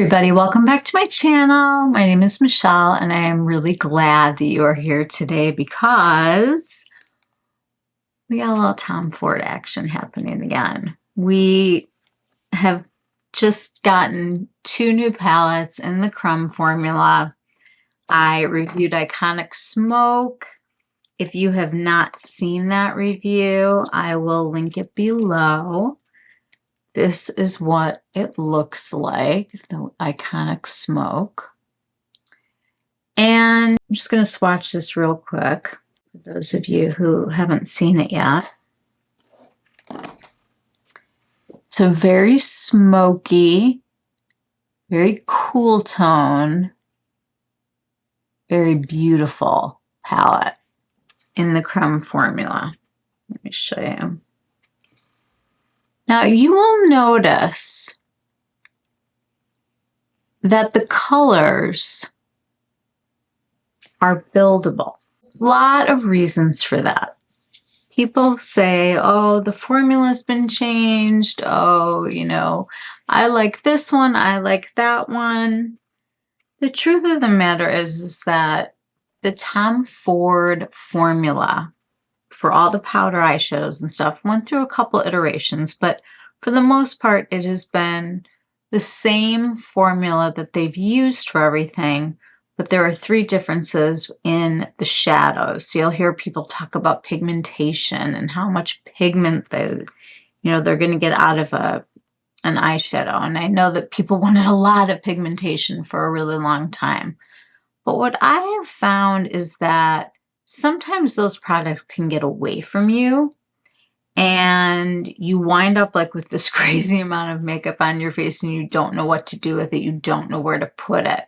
everybody, welcome back to my channel. My name is Michelle and I am really glad that you are here today because we got a little Tom Ford action happening again. We have just gotten 2 new palettes in the Crème formula. I reviewed Iconic Smoke. If you have not seen that review, I will link it below. This is what it looks like, the Iconic Smoke. And I'm just going to swatch this real quick for those of you who haven't seen it yet. It's a very smoky, very cool tone, very beautiful palette in the Crème formula. Let me show you. Now, you will notice that the colors are buildable. A lot of reasons for that. People say, oh, the formula's been changed. Oh, you know, I like this one. I like that one. The truth of the matter is that the Tom Ford formula for all the powder eyeshadows and stuff went through a couple iterations, but for the most part, it has been the same formula that they've used for everything, but there are 3 differences in the shadows. So you'll hear people talk about pigmentation and how much pigment they're going to get out of an eyeshadow. And I know that people wanted a lot of pigmentation for a really long time. But what I have found is that sometimes those products can get away from you and you wind up like with this crazy amount of makeup on your face and you don't know what to do with it. You don't know where to put it.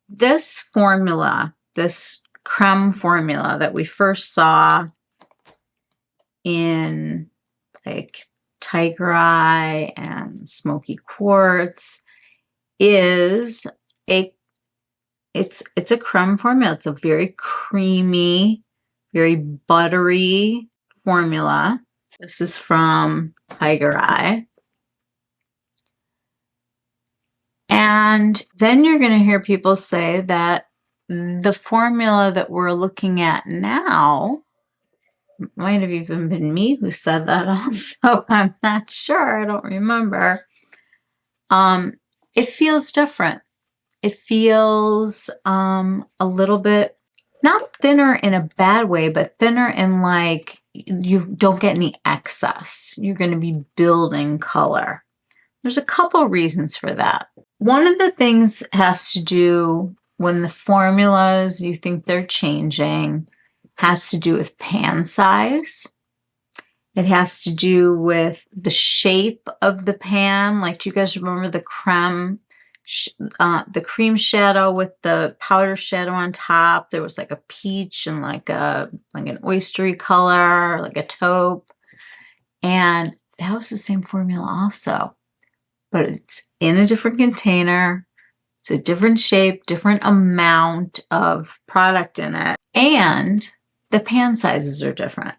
This formula, this Crème formula that we first saw in like Tiger Eye and Smoky Quartz is it's a crème formula. It's a very creamy, very buttery formula. This is from Tiger Eye. And then you're going to hear people say that the formula that we're looking at now, might have even been me who said that also. I'm not sure. I don't remember. It feels different. It feels a little bit, not thinner in a bad way, but thinner in like you don't get any excess. You're going to be building color. There's a couple reasons for that. One of the things has to do when the formulas you think they're changing has to do with pan size. It has to do with the shape of the pan. Like, do you guys remember the cream shadow with the powder shadow on top? There was like a peach and like an oystery color, like a taupe. And that was the same formula also. But it's in a different container. It's a different shape, different amount of product in it. And the pan sizes are different.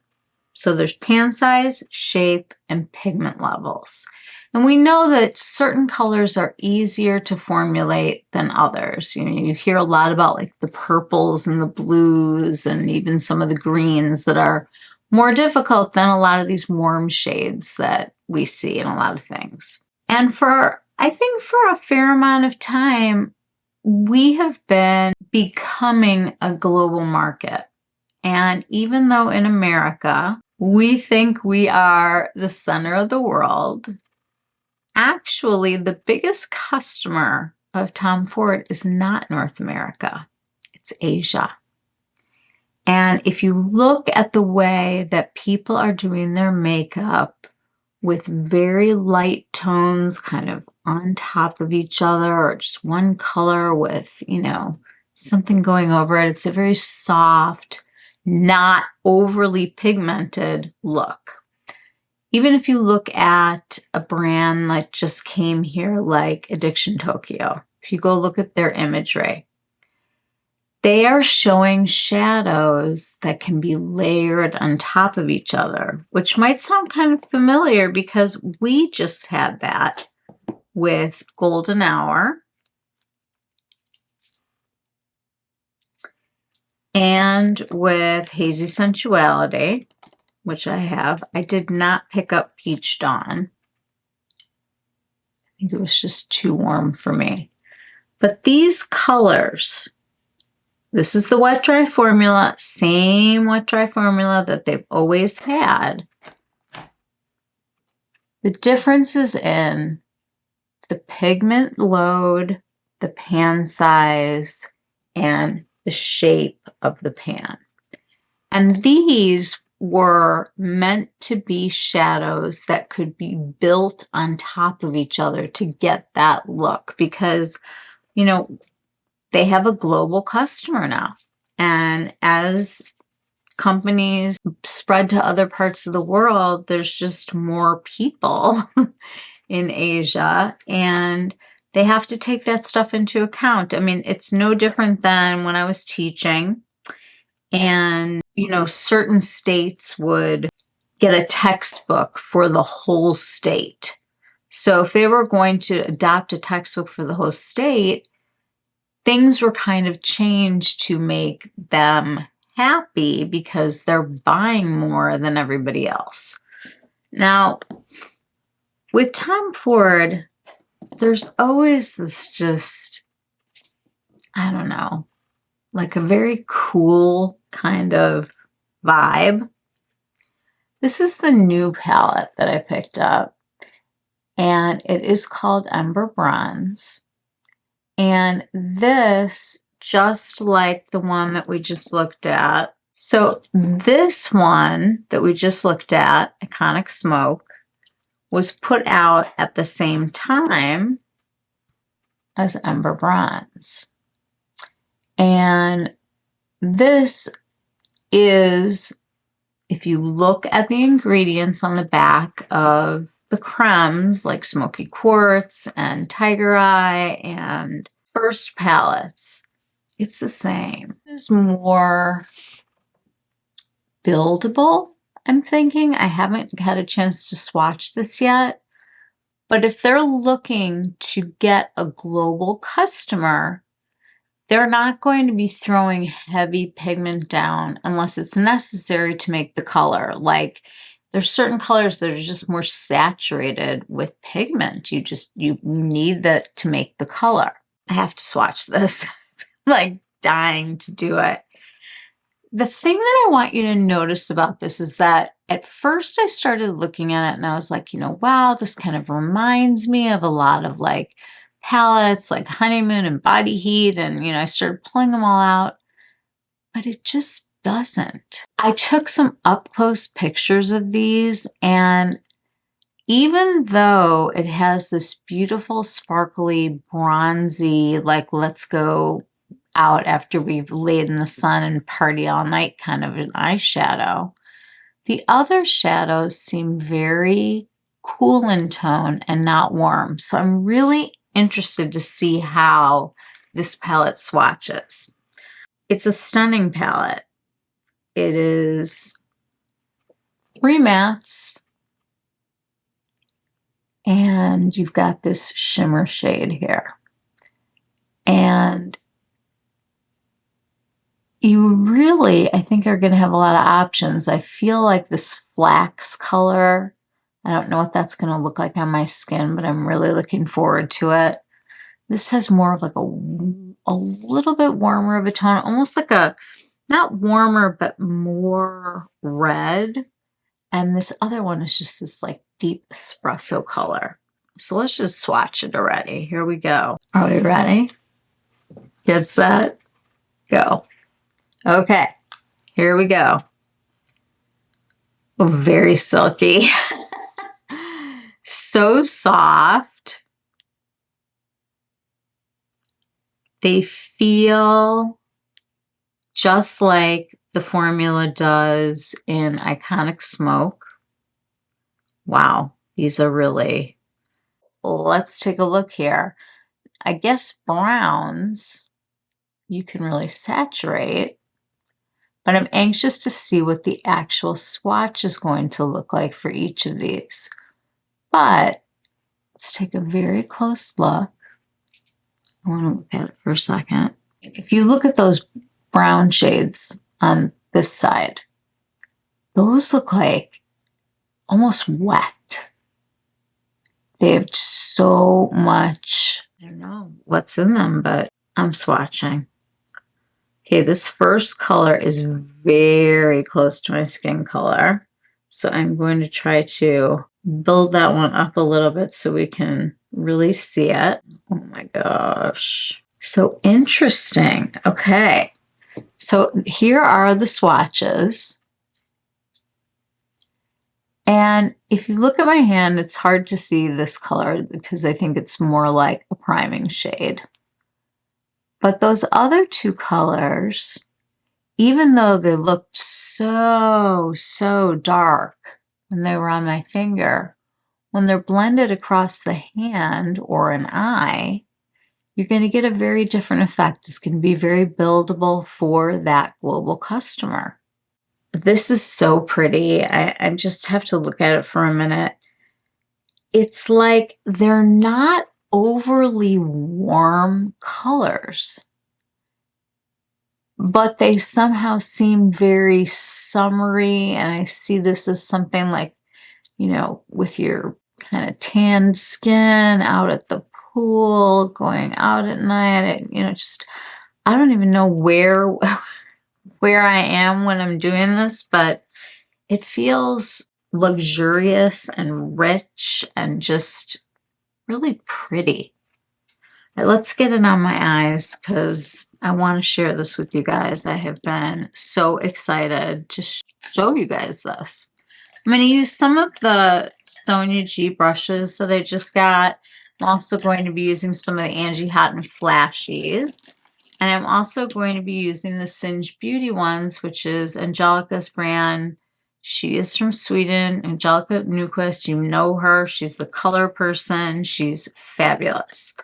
So there's pan size, shape, and pigment levels. And we know that certain colors are easier to formulate than others. You know, you hear a lot about like the purples and the blues and even some of the greens that are more difficult than a lot of these warm shades that we see in a lot of things. And I think for a fair amount of time, we have been becoming a global market. And even though in America, we think we are the center of the world, actually, the biggest customer of Tom Ford is not North America. It's Asia. And if you look at the way that people are doing their makeup with very light tones kind of on top of each other or just one color with, you know, something going over it, it's a very soft, not overly pigmented look. Even if you look at a brand that just came here like Addiction Tokyo, if you go look at their imagery, they are showing shadows that can be layered on top of each other, which might sound kind of familiar because we just had that with Golden Hour and with Hazy Sensuality, which I have. I did not pick up Peach Dawn. I think it was just too warm for me. But these colors, this is the wet dry formula, same wet dry formula that they've always had. The difference is in the pigment load, the pan size, and the shape of the pan. And these were meant to be shadows that could be built on top of each other to get that look because, you know, they have a global customer now. And as companies spread to other parts of the world, there's just more people in Asia, and they have to take that stuff into account. I mean, it's no different than when I was teaching, and, you know, certain states would get a textbook for the whole state. So if they were going to adopt a textbook for the whole state, things were kind of changed to make them happy because they're buying more than everybody else. Now, with Tom Ford, there's always this just, I don't know, like a very cool kind of vibe. This is the new palette that I picked up, and it is called Ember Bronze. And this, just like the one that we just looked at, so this one that we just looked at, Iconic Smoke, was put out at the same time as Ember Bronze. And this is, if you look at the ingredients on the back of the cremes, like Smoky Quartz and Tiger Eye and First palettes, it's the same. This is more buildable, I'm thinking. I haven't had a chance to swatch this yet. But if they're looking to get a global customer, they're not going to be throwing heavy pigment down unless it's necessary to make the color. Like, there's certain colors that are just more saturated with pigment. You need that to make the color. I have to swatch this. Like dying to do it. The thing that I want you to notice about this is that at first I started looking at it and I was like, you know, wow, this kind of reminds me of a lot of like palettes like Honeymoon and Body Heat. And, you know, I started pulling them all out, but it just doesn't. I took some up close pictures of these, and even though it has this beautiful, sparkly, bronzy, like let's go out after we've laid in the sun and party all night kind of an eyeshadow, the other shadows seem very cool in tone and not warm. So I'm really interested to see how this palette swatches. It's a stunning palette. It is 3 mattes, and you've got this shimmer shade here. And you really, I think, are going to have a lot of options. I feel like this flax color, I don't know what that's going to look like on my skin, but I'm really looking forward to it. This has more of like a little bit warmer of a tone, almost like a, not warmer, but more red. And this other one is just this like deep espresso color. So let's just swatch it already. Here we go. Are we ready? Get set, go. Okay, here we go. Oh, very silky. So soft. They feel just like the formula does in Iconic Smoke. Wow, these are really, let's take a look here. I guess browns you can really saturate, but I'm anxious to see what the actual swatch is going to look like for each of these. But Let's take a very close look. I want to look at it for a second. If you look at those brown shades on this side, those look like almost wet. They have so much, I don't know what's in them, but I'm swatching. Okay, this first color is very close to my skin color. So I'm going to try to build that one up a little bit so we can really see it. Oh my gosh. So interesting. Okay. So here are the swatches. And if you look at my hand, it's hard to see this color because I think it's more like a priming shade. But those other two colors, even though they looked so dark when they were on my finger, when they're blended across the hand or an eye, you're going to get a very different effect. It's going to be very buildable for that global customer. This is so pretty. I just have to look at it for a minute. It's like they're not overly warm colors, but they somehow seem very summery. And I see this as something like, you know, with your kind of tanned skin out at the pool, going out at night, you know, just, I don't even know where I am when I'm doing this, but it feels luxurious and rich and just really pretty. All right, let's get it on my eyes because I want to share this with you guys. I have been so excited to show you guys this. I'm going to use some of the Sonia G brushes that I just got. I'm also going to be using some of the Angie Hot and Flashies. And I'm also going to be using the Singe Beauty ones, which is Angelica's brand. She is from Sweden. Angelica Nyquist, you know her. She's the color person. She's fabulous.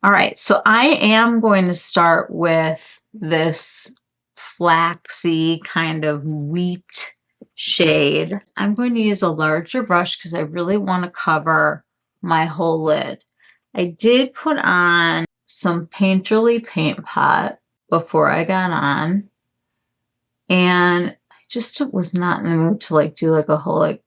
All right, so I am going to start with this flaxy kind of wheat shade. I'm going to use a larger brush because I really want to cover my whole lid. I did put on some Painterly Paint Pot before I got on, and I just was not in the mood to like do like a whole like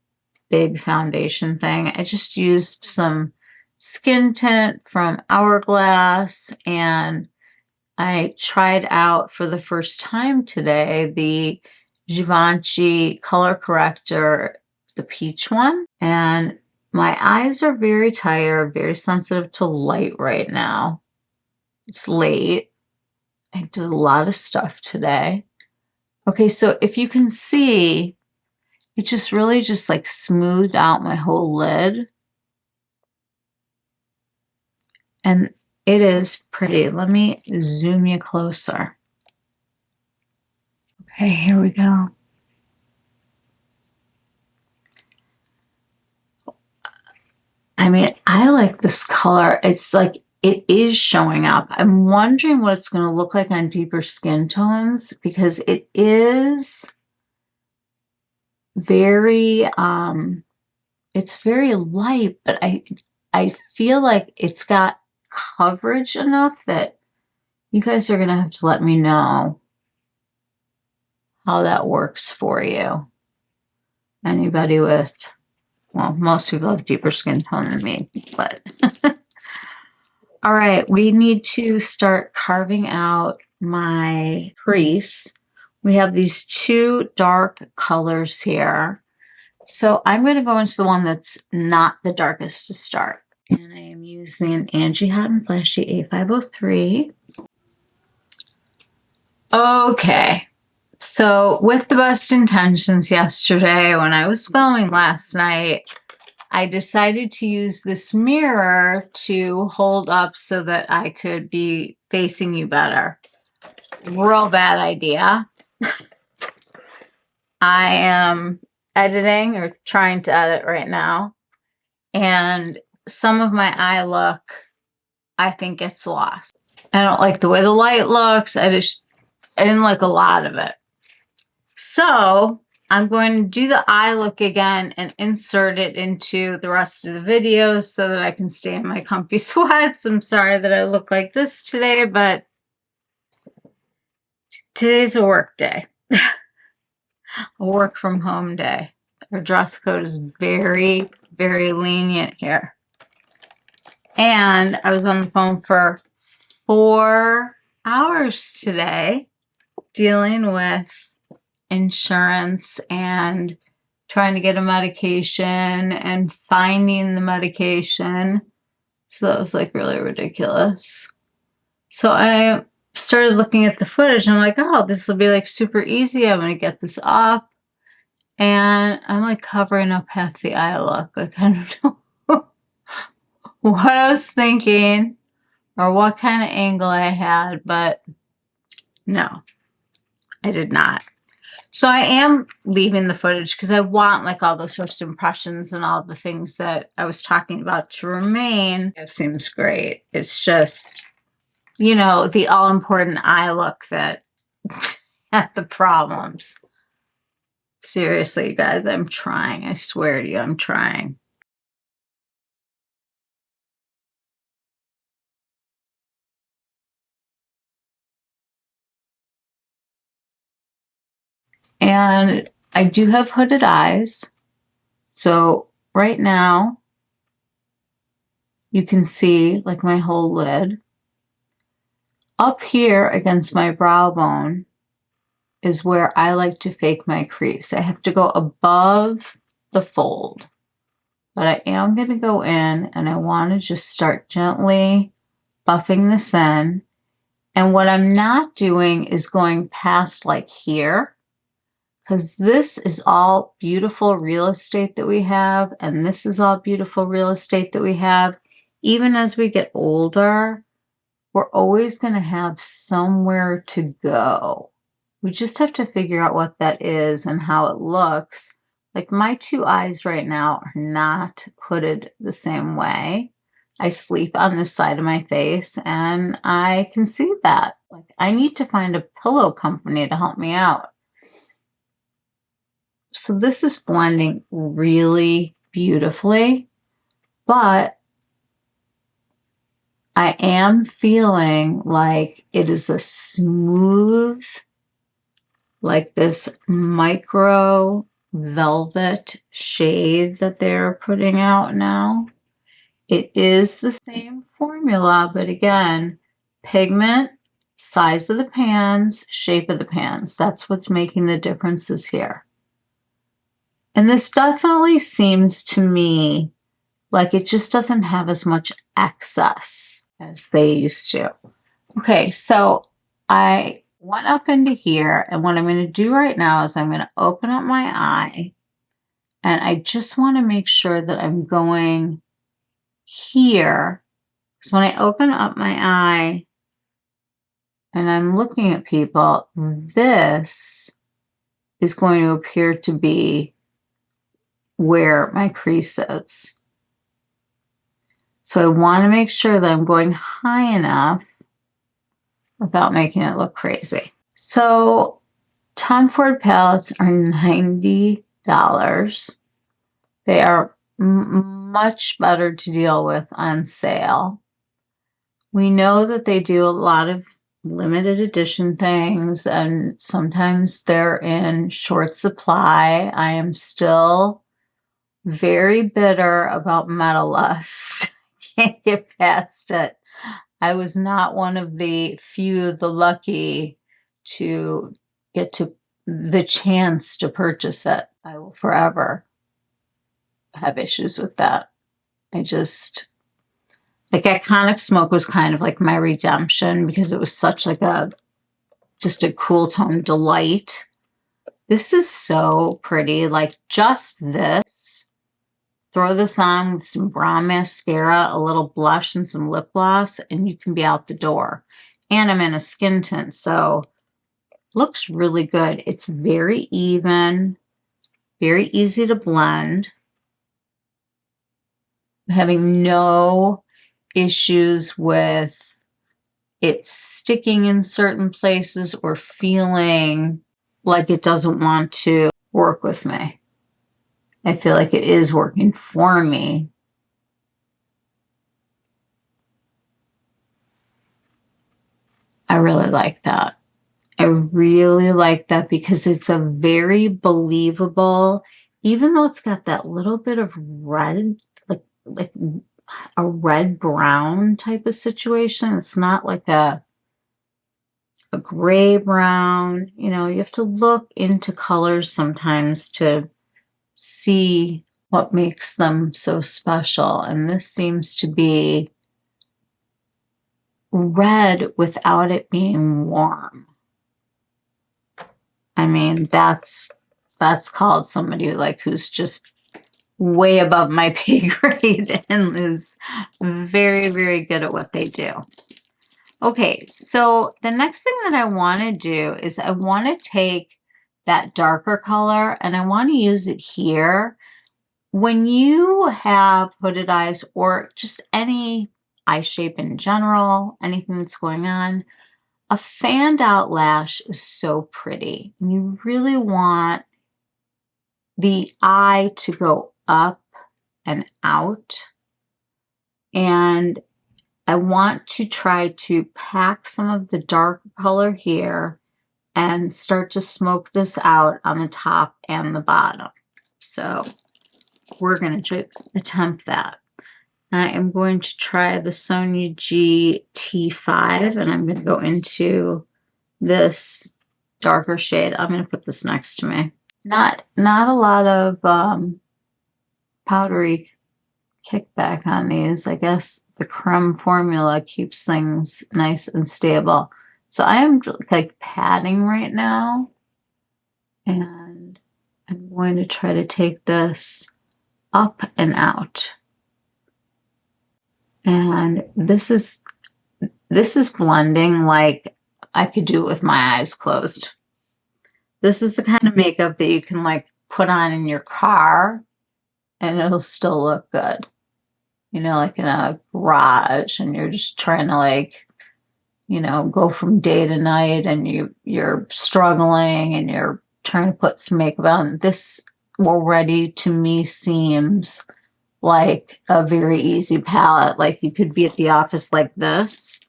big foundation thing. I just used some skin tint from Hourglass, and I tried out for the first time today the Givenchy color corrector, the peach one, and my eyes are very tired, very sensitive to light right now. It's late. I did a lot of stuff today. Okay, so if you can see, it just really just like smoothed out my whole lid. And it is pretty. Let me zoom you closer. Okay, here we go. I mean, I like this color. It's like it is showing up. I'm wondering what it's going to look like on deeper skin tones because it is very, it's very light, but I feel like it's got coverage enough that you guys are going to have to let me know how that works for you. Anybody with, well, most people have deeper skin tone than me, but all right, we need to start carving out my crease. We have these two dark colors here. So I'm going to go into the one that's not the darkest to start. And I am using Angie Hot and Flashy A503. Okay, so with the best intentions yesterday, when I was filming last night, I decided to use this mirror to hold up so that I could be facing you better. Real bad idea. I am editing or trying to edit right now, and some of my eye look, I think, gets lost. I don't like the way the light looks. I didn't like a lot of it. So I'm going to do the eye look again and insert it into the rest of the videos so that I can stay in my comfy sweats. I'm sorry that I look like this today, but today's a work day, a work from home day. Our dress code is very, very lenient here. And I was on the phone for 4 hours today dealing with insurance and trying to get a medication and finding the medication. So that was like really ridiculous. So I started looking at the footage and I'm like, oh, this will be like super easy. I'm going to get this up. And I'm like covering up half the eye look. Like, I don't know what I was thinking or what kind of angle I had, but no, I did not. So I am leaving the footage because I want like all those first impressions and all the things that I was talking about to remain. It seems great. It's just, you know, the all-important eye look that had the problems. Seriously, you guys, I'm trying. I swear to you, I'm trying. And I do have hooded eyes. So right now, you can see like my whole lid. Up here against my brow bone is where I like to fake my crease. I have to go above the fold. But I am going to go in and I want to just start gently buffing this in. And what I'm not doing is going past like here, because this is all beautiful real estate that we have, and this is all beautiful real estate that we have. Even as we get older, we're always going to have somewhere to go. We just have to figure out what that is and how it looks. Like my two eyes right now are not hooded the same way. I sleep on this side of my face and I can see that. Like I need to find a pillow company to help me out. So this is blending really beautifully, but I am feeling like it is a smooth, like this micro velvet shade that they're putting out now. It is the same formula, but again, pigment, size of the pans, shape of the pans. That's what's making the differences here. And this definitely seems to me like it just doesn't have as much excess as they used to. Okay, so I went up into here, and what I'm going to do right now is I'm going to open up my eye, and I just want to make sure that I'm going here. So when I open up my eye and I'm looking at people, this is going to appear to be where my crease is. So I want to make sure that I'm going high enough without making it look crazy. So Tom Ford palettes are $90. They are much better to deal with on sale. We know that they do a lot of limited edition things, and sometimes they're in short supply. I am still very bitter about Metal Lust. Can't get past it. I was not one of the few, the lucky, to get to the chance to purchase it. I will forever have issues with that. I just, like Iconic Smoke was kind of like my redemption because it was such like just a cool tone delight. This is so pretty. Like just this. Throw this on with some brown mascara, a little blush, and some lip gloss, and you can be out the door. And I'm in a skin tint, so looks really good. It's very even, very easy to blend. I'm having no issues with it sticking in certain places or feeling like it doesn't want to work with me. I feel like it is working for me. I really like that. I really like that because it's a very believable, even though it's got that little bit of red, like a red brown type of situation. It's not like a gray brown. You know, you have to look into colors sometimes to see what makes them so special. And this seems to be red without it being warm. I mean, that's called somebody like who's just way above my pay grade and is very, very good at what they do. Okay, so the next thing that I want to do is I want to take that darker color and I want to use it here. When you have hooded eyes or just any eye shape in general, anything that's going on, a fanned out lash is so pretty. You really want the eye to go up and out. And I want to try to pack some of the dark color here and start to smoke this out on the top and the bottom. So we're going to attempt that. I am going to try the Sonia G T5 and I'm going to go into this darker shade. I'm going to put this next to me. Not a lot of powdery kickback on these. I guess the creme formula keeps things nice and stable. So I am like patting right now and I'm going to try to take this up and out. And this is blending like I could do it with my eyes closed. This is the kind of makeup that you can like put on in your car and it'll still look good. You know, like in a garage and you're just trying to like, you know, go from day to night and you're struggling and you're trying to put some makeup on. This already to me seems like a very easy palette. Like you could be at the office like this.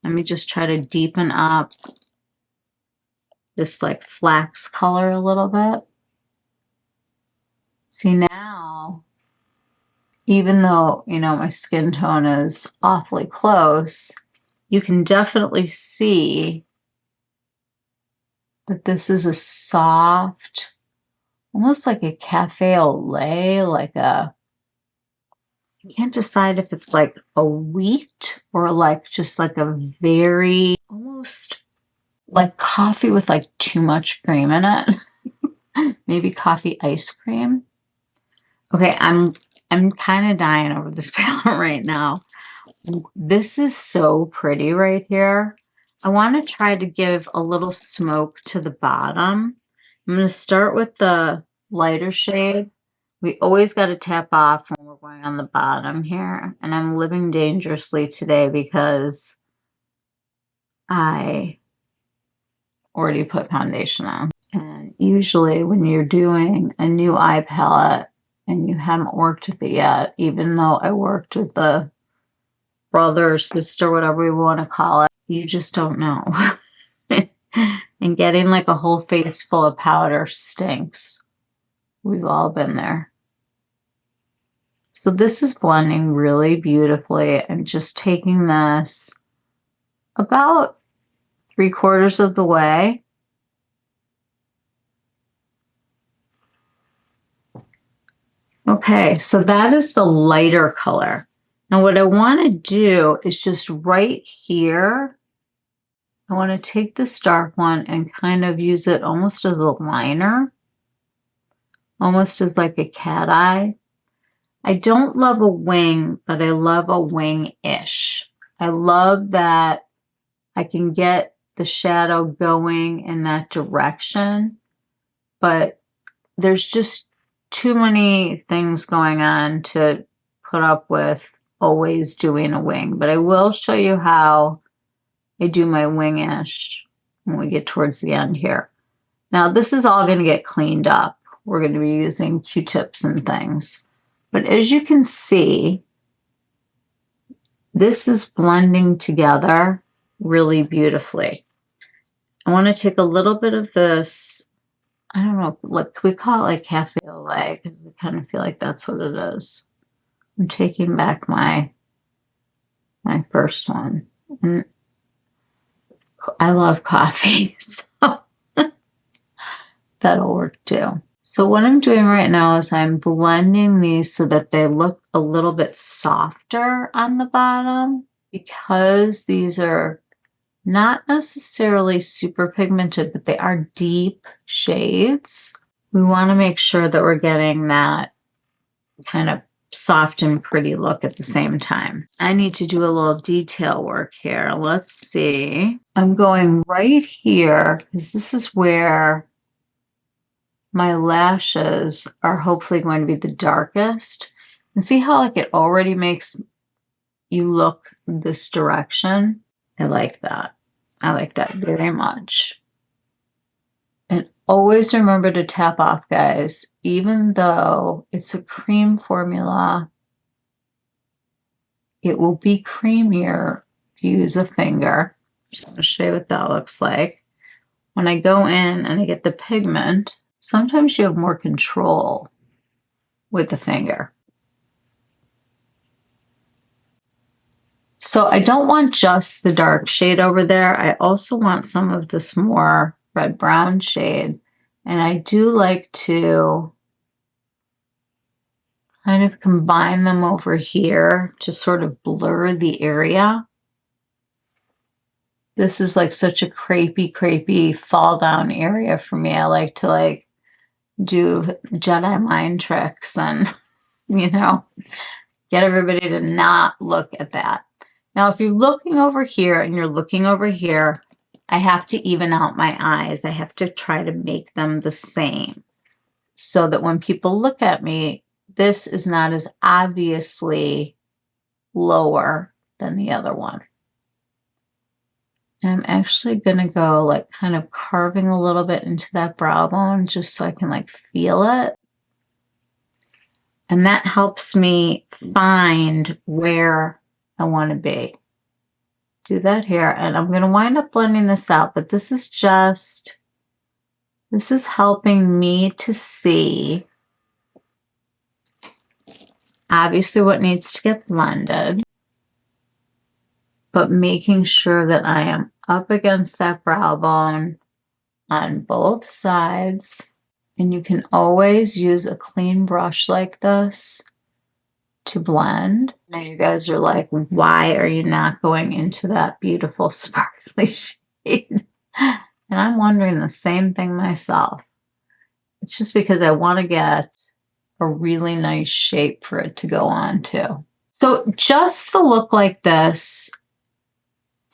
Let me just try to deepen up this like flax color a little bit. See now, even though, you know, my skin tone is awfully close, you can definitely see that this is a soft, almost like a cafe au lait, like a, I can't decide if it's like a wheat or like just like a very, almost like coffee with like too much cream in it. Maybe coffee ice cream. Okay, I'm kind of dying over this palette right now. This is so pretty right here. I want to try to give a little smoke to the bottom. I'm going to start with the lighter shade. We always got to tap off when we're going on the bottom here. And I'm living dangerously today because I already put foundation on. And usually when you're doing a new eye palette and you haven't worked with it yet, even though I worked with the brother, sister, whatever we want to call it, you just don't know. And getting like a whole face full of powder stinks. We've all been there. So this is blending really beautifully and just taking this about 3/4 of the way. Okay, so that is the lighter color. Now what I want to do is just right here, I want to take this dark one and kind of use it almost as a liner, almost as like a cat eye. I don't love a wing, but I love a wing-ish. I love that I can get the shadow going in that direction, but there's just too many things going on to put up with always doing a wing. But I will show you how I do my wing-ish when we get towards the end here. Now this is all going to get cleaned up. We're going to be using Q-tips and things. But as you can see, this is blending together really beautifully. I want to take a little bit of this, I don't know, what we call it, like cafe au lait, because I kind of feel like that's what it is. I'm taking back my first one. And I love coffee, so that'll work too. So what I'm doing right now is I'm blending these so that they look a little bit softer on the bottom, because these are not necessarily super pigmented, but they are deep shades. We want to make sure that we're getting that kind of soft and pretty look at the same time. I need to do a little detail work here. Let's see. I'm going right here because this is where my lashes are hopefully going to be the darkest. And see how like it already makes you look this direction? I like that. I like that very much. And always remember to tap off, guys. Even though it's a cream formula, it will be creamier if you use a finger. I'm going to show you what that looks like. When I go in and I get the pigment, sometimes you have more control with the finger. So I don't want just the dark shade over there. I also want some of this more red-brown shade. And I do like to kind of combine them over here to sort of blur the area. This is like such a crepey fall down area for me. I like to like do Jedi mind tricks and, you know, get everybody to not look at that. Now, if you're looking over here and you're looking over here, I have to even out my eyes. I have to try to make them the same so that when people look at me, this is not as obviously lower than the other one. And I'm actually going to go like kind of carving a little bit into that brow bone just so I can like feel it. And that helps me find where I want to be. Do that here. And I'm going to wind up blending this out, but this is helping me to see obviously what needs to get blended, but making sure that I am up against that brow bone on both sides. And you can always use a clean brush like this to blend. Now you guys are like, why are you not going into that beautiful sparkly shade? And I'm wondering the same thing myself. It's just because I want to get a really nice shape for it to go on to. So just the look like this,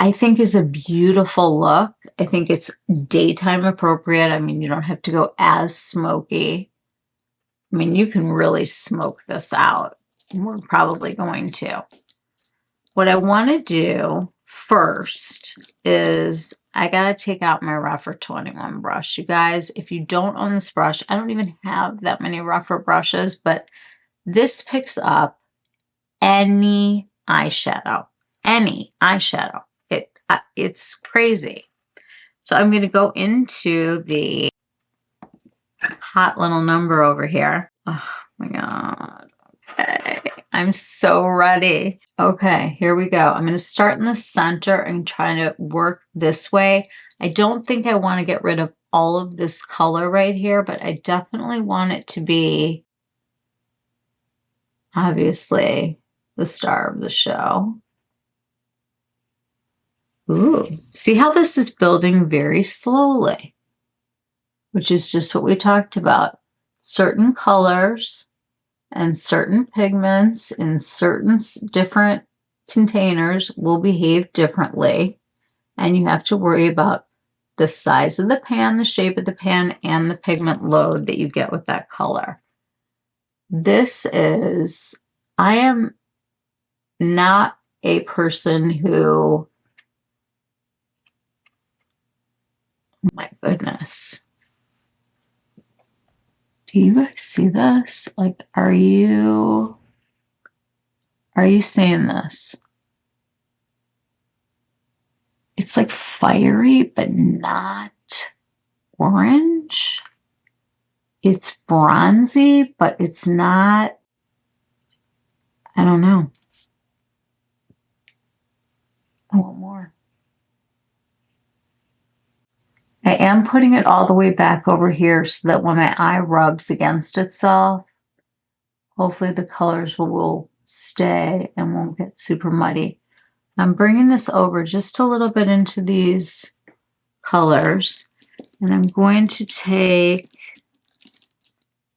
I think is a beautiful look. I think it's daytime appropriate. I mean, you don't have to go as smoky. I mean, you can really smoke this out. We're probably going to. What I want to do first is I got to take out my Rougher 21 brush. You guys, if you don't own this brush, I don't even have that many Rougher brushes, but this picks up any eyeshadow. Any eyeshadow. It's crazy. So I'm going to go into the hot little number over here. Oh my God. Okay. I'm so ready. Okay, here we go. I'm going to start in the center and try to work this way. I don't think I want to get rid of all of this color right here, but I definitely want it to be obviously the star of the show. Ooh, see how this is building very slowly, which is just what we talked about. Certain colors and certain pigments in certain different containers will behave differently, and you have to worry about the size of the pan, the shape of the pan, and the pigment load that you get with that color. I am not a person who, oh my goodness, Do you guys see this? Like, are you seeing this? It's like fiery, but not orange. It's bronzy, but it's not, I don't know. I want more. I am putting it all the way back over here so that when my eye rubs against itself, hopefully the colors will stay and won't get super muddy. I'm bringing this over just a little bit into these colors, and I'm going to take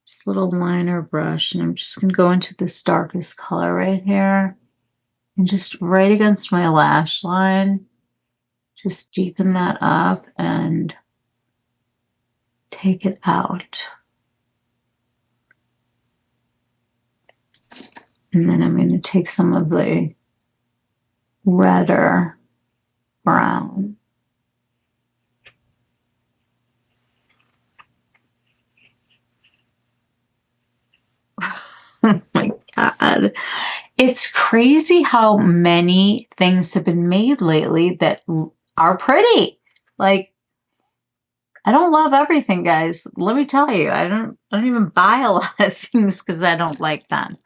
this little liner brush, and I'm just going to go into this darkest color right here, and just right against my lash line, just deepen that up and take it out. And then I'm going to take some of the redder brown. Oh my God. It's crazy how many things have been made lately that are pretty. Like, I don't love everything, guys. Let me tell you, I don't even buy a lot of things because I don't like them.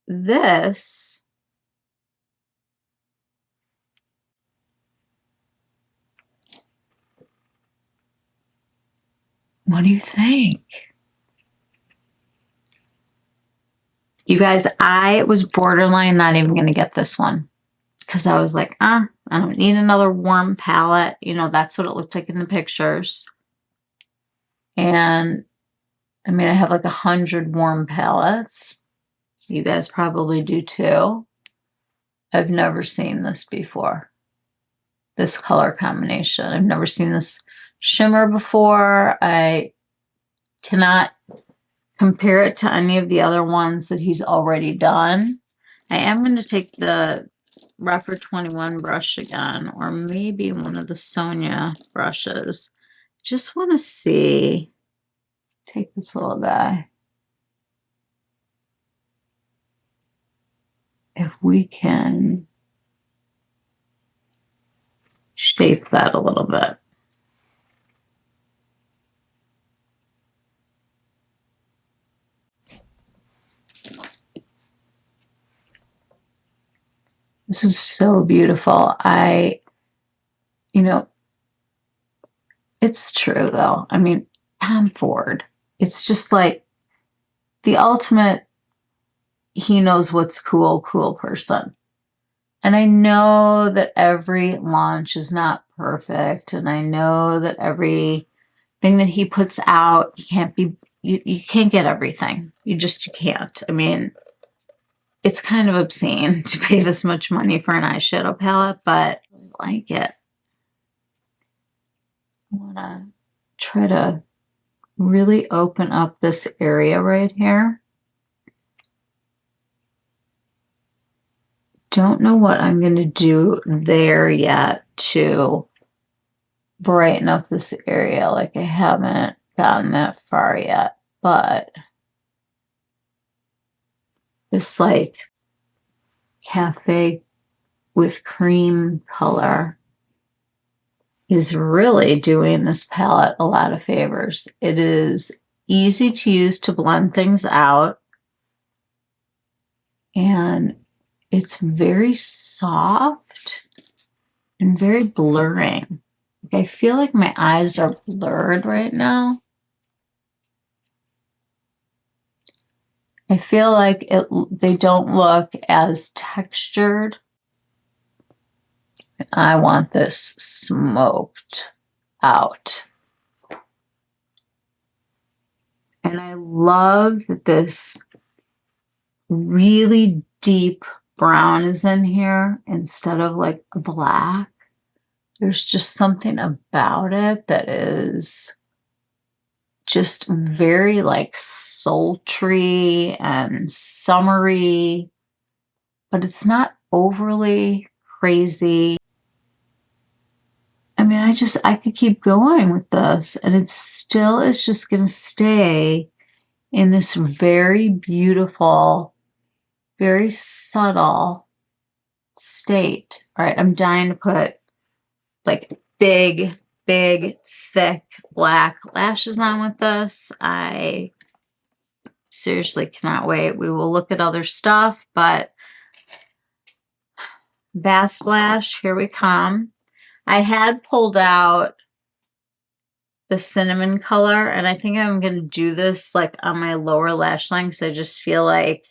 This what do you think? You guys, I was borderline not even going to get this one because I was like, I don't need another warm palette. You know, that's what it looked like in the pictures. And I mean, I have like 100 warm palettes. You guys probably do too. I've never seen this before. This color combination. I've never seen this shimmer before. I cannot compare it to any of the other ones that he's already done. I am going to take the Rephr 21 brush again, or maybe one of the Sonia brushes. Just want to see. Take this little guy. If we can shape that a little bit. This is so beautiful. You know, it's true though. I mean, Tom Ford, it's just like the ultimate, he knows what's cool person. And I know that every launch is not perfect. And I know that everything that he puts out, you can't get everything. You can't. I mean, it's kind of obscene to pay this much money for an eyeshadow palette, but I like it. I want to try to really open up this area right here. Don't know what I'm going to do there yet to brighten up this area. Like, I haven't gotten that far yet, but this like cafe with cream color is really doing this palette a lot of favors. It is easy to use to blend things out, and it's very soft and very blurring. Like, I feel like my eyes are blurred right now. I feel like they don't look as textured. I want this smoked out. And I love that this really deep brown is in here instead of like a black. There's just something about it that is just very like sultry and summery, but it's not overly crazy. I mean, I could keep going with this, and it still is just going to stay in this very beautiful, very subtle state. All right, I'm dying to put like big, thick black lashes on with this. I seriously cannot wait. We will look at other stuff, but Vast Lash, here we come. I had pulled out the cinnamon color, and I think I'm going to do this like on my lower lash line because I just feel like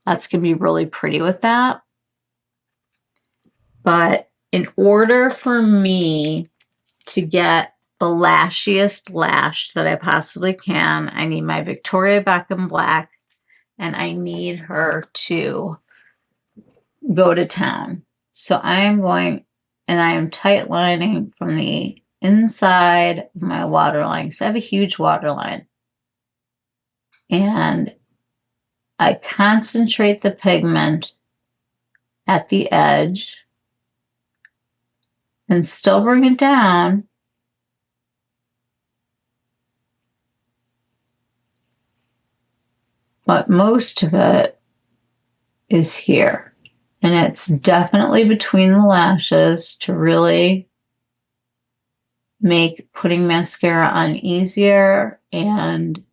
that's going to be really pretty with that. But in order for me to get the lashiest lash that I possibly can, I need my Victoria Beckham black, and I need her to go to town. So I am going, and I am tight lining from the inside of my waterline. So I have a huge waterline. And I concentrate the pigment at the edge and still bring it down. But most of it is here. And it's definitely between the lashes to really make putting mascara on easier. And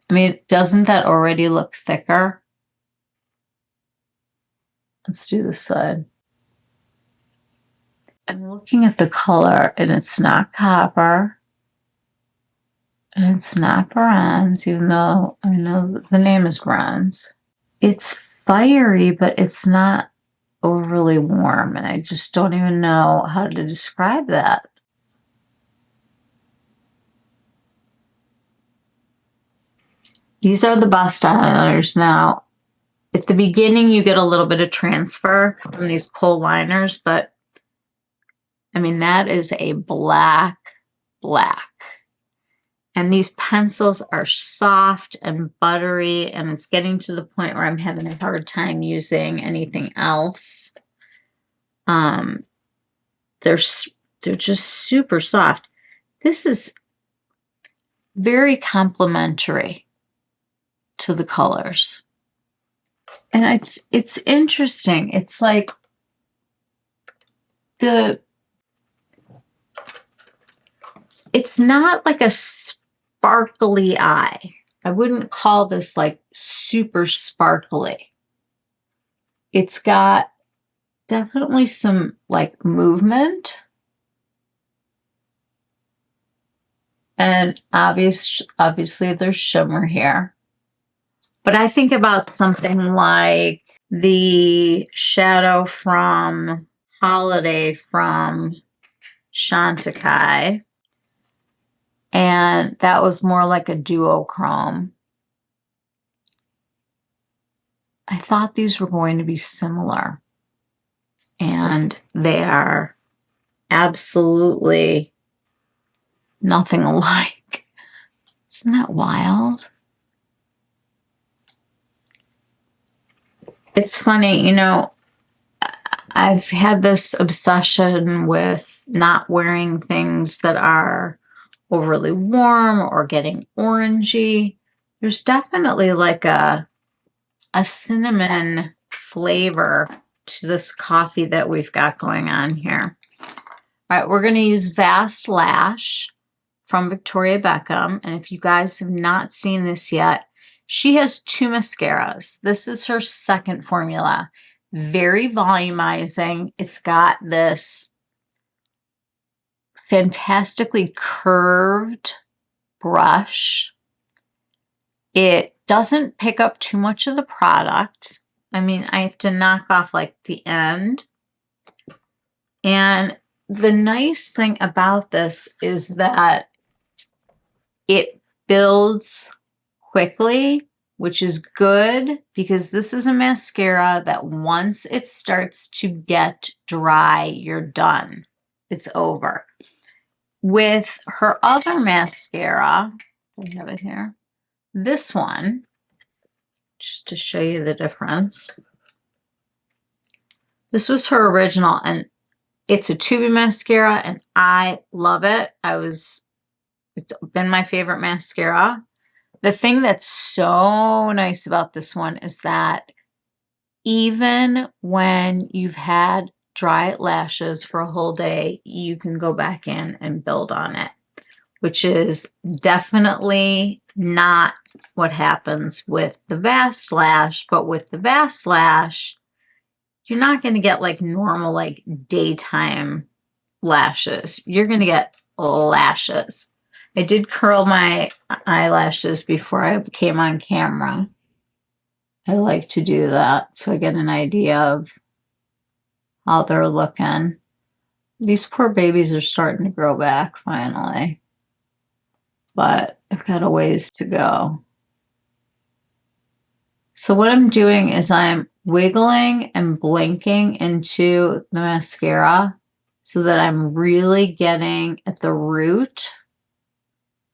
I mean, doesn't that already look thicker? Let's do this side. I'm looking at the color, and it's not copper. And it's not bronze, even though I know the name is bronze. It's fiery, but it's not overly warm, and I just don't even know how to describe that. These are the bust eyeliners. Now, at the beginning, you get a little bit of transfer from these kohl liners, but I mean, that is a black. And these pencils are soft and buttery, and it's getting to the point where I'm having a hard time using anything else. They're just super soft. This is very complimentary to the colors. And it's interesting. It's like it's not like a sparkly eye. I wouldn't call this like super sparkly. It's got definitely some like movement. And obviously there's shimmer here. But I think about something like the shadow from Holiday from Chantecaille. And that was more like a duochrome. I thought these were going to be similar. And they are absolutely nothing alike. Isn't that wild? It's funny, you know, I've had this obsession with not wearing things that are overly warm or getting orangey. There's definitely like a cinnamon flavor to this coffee that we've got going on here. All right, we're going to use Vast Lash from Victoria Beckham. And if you guys have not seen this yet, she has 2 mascaras. This is her second formula. Very volumizing. It's got this fantastically curved brush. It doesn't pick up too much of the product. I mean, I have to knock off like the end. And the nice thing about this is that it builds quickly, which is good because this is a mascara that once it starts to get dry, you're done. It's over. With her other mascara, I have it here, this one, just to show you the difference. This was her original, and it's a tubing mascara, and I love it. It's been my favorite mascara. The thing that's so nice about this one is that even when you've had dry lashes for a whole day, you can go back in and build on it, which is definitely not what happens with the Vast Lash. But with the Vast Lash, you're not going to get like normal, like daytime lashes. You're going to get lashes. I did curl my eyelashes before I came on camera. I like to do that so I get an idea of how they're looking. These poor babies are starting to grow back finally, but I've got a ways to go. So what I'm doing is I'm wiggling and blinking into the mascara so that I'm really getting at the root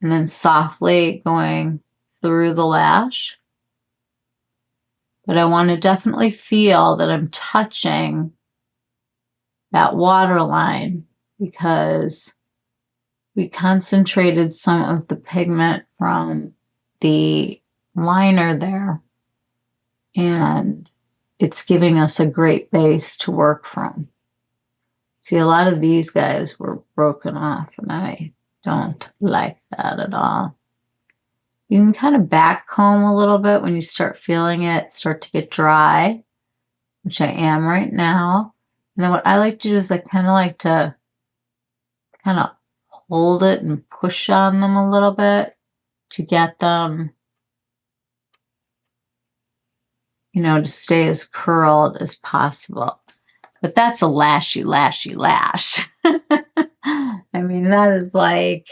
and then softly going through the lash. But I want to definitely feel that I'm touching that waterline because we concentrated some of the pigment from the liner there, and it's giving us a great base to work from. See, a lot of these guys were broken off, and I don't like that at all. You can kind of back comb a little bit when you start feeling it start to get dry, which I am right now. And then what I like to do is I kind of like to kind of hold it and push on them a little bit to get them, you know, to stay as curled as possible. But that's a lashy, lashy lash. I mean, that is like,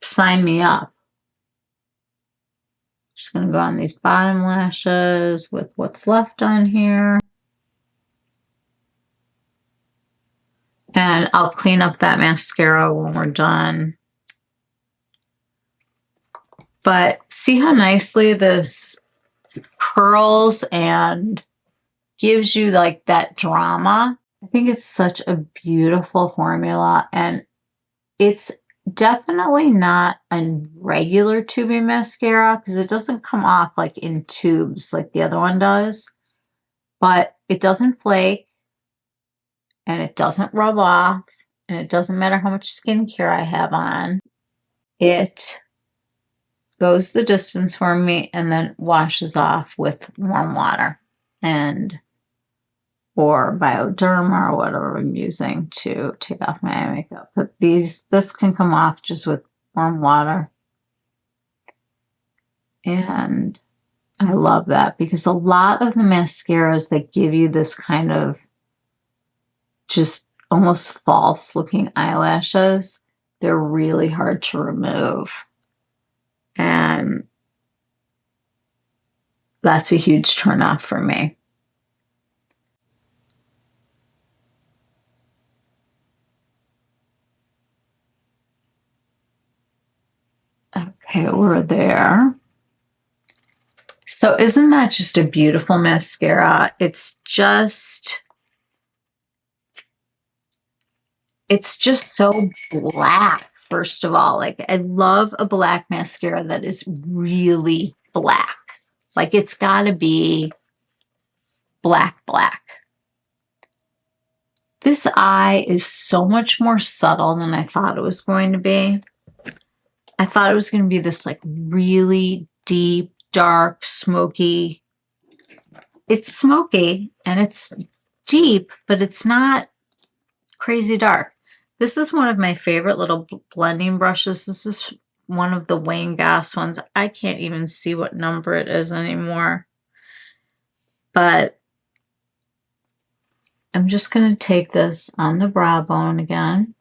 sign me up. Just going to go on these bottom lashes with what's left on here. And I'll clean up that mascara when we're done. But see how nicely this curls and gives you like that drama? I think it's such a beautiful formula, and it's definitely not a regular tubing mascara because it doesn't come off like in tubes like the other one does, but it doesn't flake and it doesn't rub off, and it doesn't matter how much skincare I have on. It goes the distance for me and then washes off with warm water and or Bioderma or whatever I'm using to take off my eye makeup. But this can come off just with warm water. And I love that because a lot of the mascaras that give you this kind of just almost false looking eyelashes, they're really hard to remove. And that's a huge turnoff for me. Okay, we're there. So isn't that just a beautiful mascara? It's just so black, first of all. Like, I love a black mascara that is really black. Like, it's got to be black, black. This eye is so much more subtle than I thought it was going to be. I thought it was going to be this like really deep, dark, smoky. It's smoky and it's deep, but it's not crazy dark. This is one of my favorite little blending brushes. This is one of the Wayne Goss ones. I can't even see what number it is anymore. But I'm just going to take this on the brow bone again,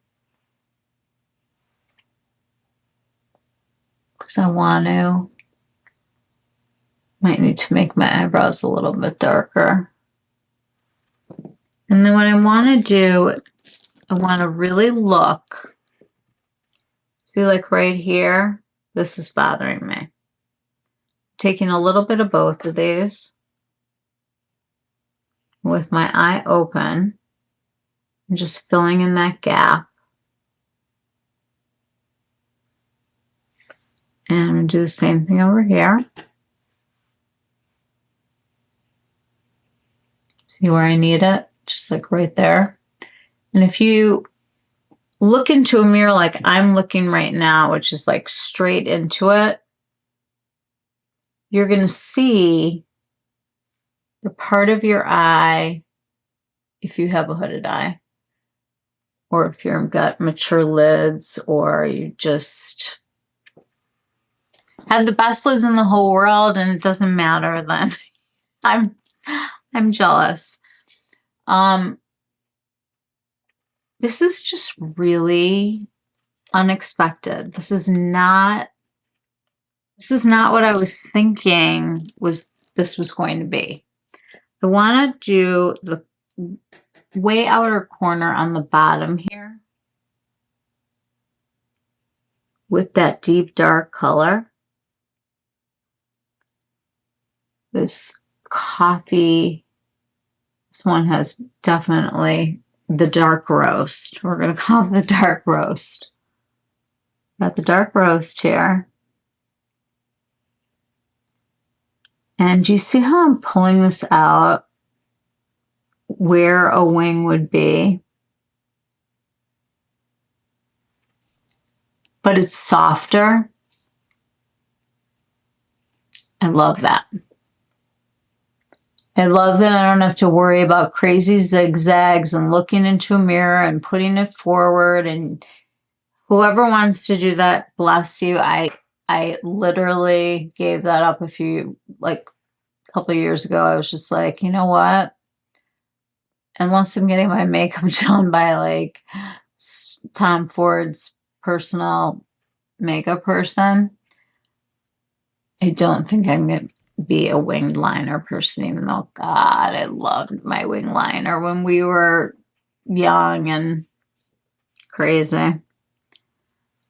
because I want to. Might need to make my eyebrows a little bit darker. And then what I want to do, I want to really look. See, like right here, this is bothering me. Taking a little bit of both of these. with my eye open. I'm just filling in that gap. And I'm going to do the same thing over here. See where I need it? Just like right there. And if you look into a mirror like I'm looking right now, which is like straight into it, you're going to see the part of your eye, if you have a hooded eye, or if you've got mature lids, or you just have the best lids in the whole world and it doesn't matter, then I'm jealous. This is just really unexpected. This is not what I was thinking this was going to be. I want to do the way outer corner on the bottom here with that deep dark color. This coffee, this one has definitely the dark roast. We're going to call it the dark roast. Got the dark roast here. And you see how I'm pulling this out where a wing would be? But it's softer. I love that. I love that I don't have to worry about crazy zigzags and looking into a mirror and putting it forward. And whoever wants to do that, bless you. I literally gave that up a couple of years ago. I was just like, you know what? Unless I'm getting my makeup done by like Tom Ford's personal makeup person, I don't think I'm going to be a winged liner person, even though, God, I loved my wing liner when we were young and crazy.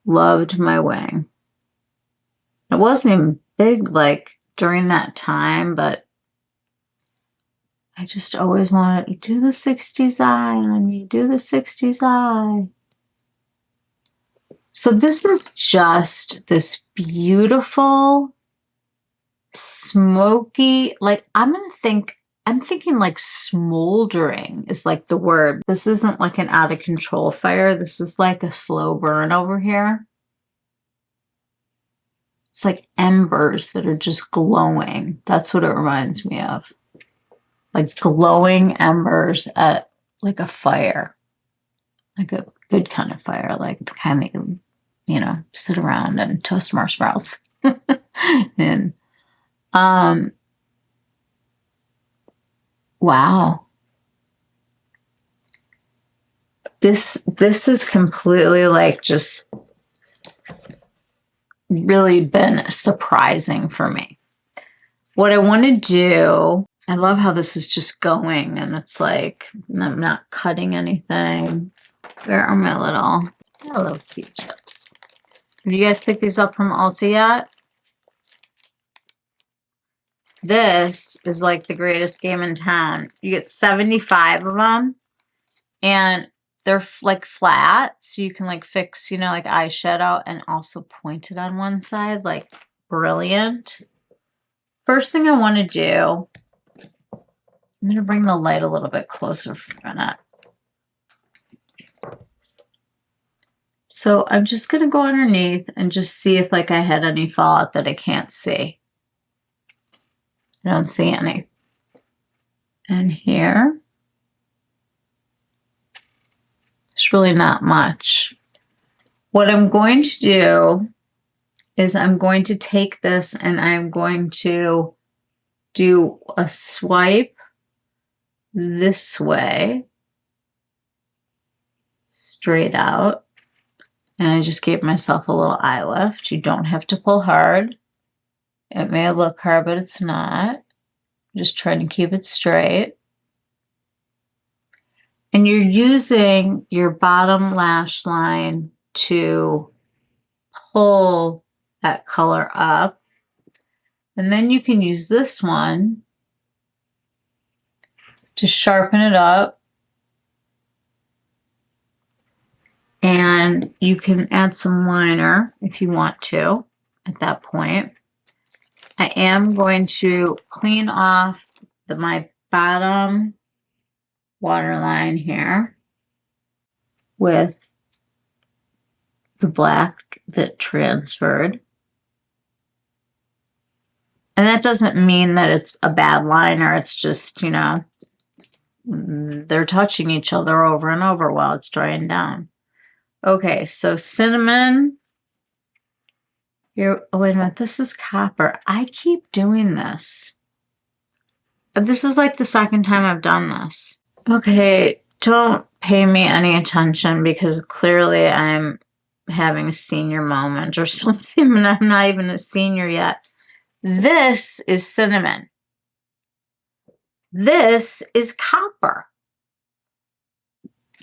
Loved my wing. It wasn't even big like during that time, but I just always wanted to do the 60s eye on me, do the 60s eye. So this is just this beautiful, smoky, like I'm thinking like smoldering is like the word. This isn't like an out of control fire. This is like a slow burn over here. It's like embers that are just glowing. That's what it reminds me of. Like glowing embers at like a fire. Like a good kind of fire. Like the kind that you know, sit around and toast marshmallows. And wow. This is completely like just really been surprising for me. What I want to do, I love how this is just going and it's like I'm not cutting anything. Where are my little Q-tips? Have you guys picked these up from Ulta yet? This is like the greatest game in town. You get 75 of them and they're like flat, so you can like fix, you know, like eyeshadow and also point it on one side. Like brilliant. First thing I want to do, I'm going to bring the light a little bit closer for a minute. So I'm just going to go underneath and just see if like I had any fallout that I can't see. I don't see any. And here, there's really not much. What I'm going to do is I'm going to take this and I'm going to do a swipe this way, straight out. And I just gave myself a little eye lift. You don't have to pull hard. It may look hard, but it's not. I'm just trying to keep it straight. And you're using your bottom lash line to pull that color up. And then you can use this one to sharpen it up. And you can add some liner if you want to at that point. I am going to clean off my bottom waterline here with the black that transferred. And that doesn't mean that it's a bad liner. It's just, you know, they're touching each other over and over while it's drying down. Okay, so cinnamon. Here, oh, wait a minute. This is copper. I keep doing this. This is like the second time I've done this. Okay, don't pay me any attention because clearly I'm having a senior moment or something, and I'm not even a senior yet. This is cinnamon. This is copper.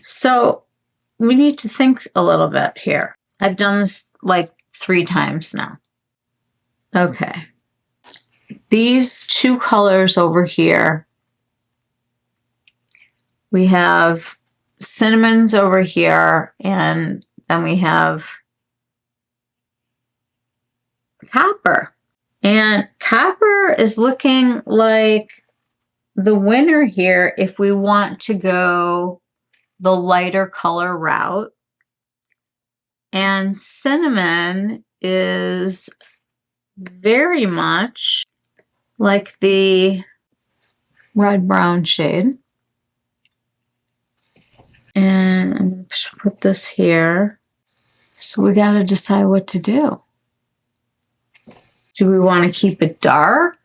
So we need to think a little bit here. I've done this like 3 times now. Okay. These 2 colors over here, we have cinnamons over here, and then we have copper. And copper is looking like the winner here if we want to go the lighter color route. And cinnamon is very much like the red-brown shade. And I'm going to put this here. So we got to decide what to do. Do we want to keep it dark?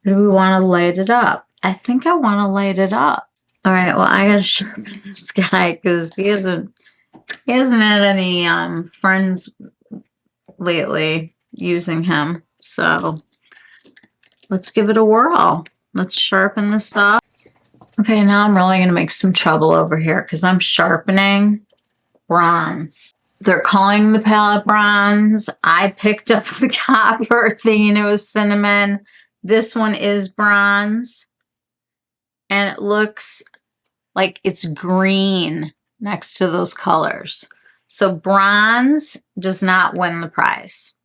Or do we want to light it up? I think I want to light it up. All right, well, I got to sharpen this guy because he hasn't had any friends lately using him. So let's give it a whirl. Let's sharpen this up. Okay, now I'm really going to make some trouble over here because I'm sharpening bronze. They're calling the palette bronze. I picked up the copper thinking it was cinnamon. This one is bronze. And it looks like it's green next to those colors. So bronze does not win the prize.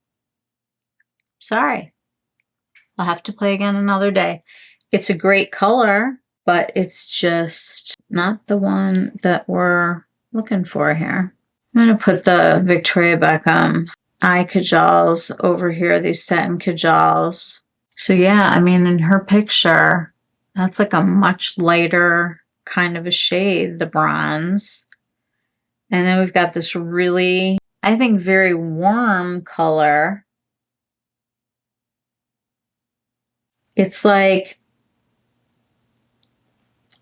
Sorry. I'll have to play again another day. It's a great color, but it's just not the one that we're looking for here. I'm going to put the Victoria Beckham eye kajals over here, these satin kajals. So yeah, I mean, in her picture, that's like a much lighter kind of a shade, the bronze. And then we've got this really, I think, very warm color. It's like,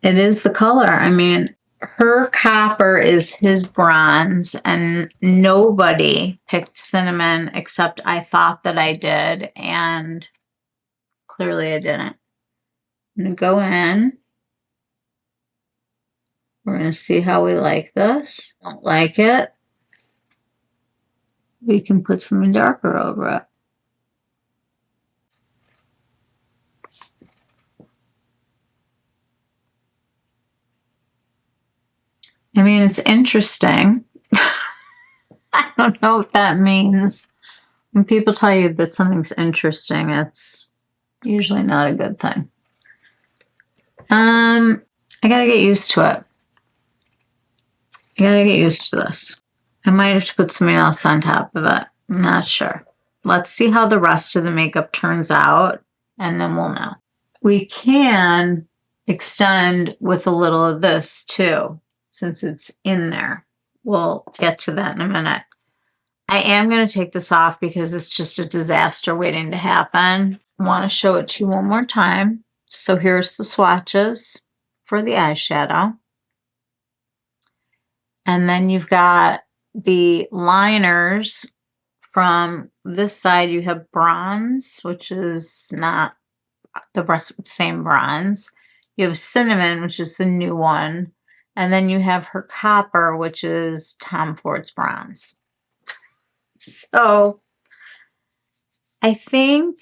it is the color. I mean, her copper is his bronze, and nobody picked cinnamon except I thought that I did, and clearly I didn't. I'm going to go in. We're going to see how we like this. Don't like it. We can put something darker over it. I mean, it's interesting. I don't know what that means. When people tell you that something's interesting, it's usually not a good thing. I gotta get used to it. I gotta get used to this. I might have to put something else on top of it. I'm not sure. Let's see how the rest of the makeup turns out, and then we'll know. We can extend with a little of this too, since it's in there. We'll get to that in a minute. I am going to take this off because it's just a disaster waiting to happen. I want to show it to you one more time. So here's the swatches for the eyeshadow. And then you've got the liners. From this side, you have bronze, which is not the same bronze. You have cinnamon, which is the new one. And then you have her copper, which is Tom Ford's bronze. So I think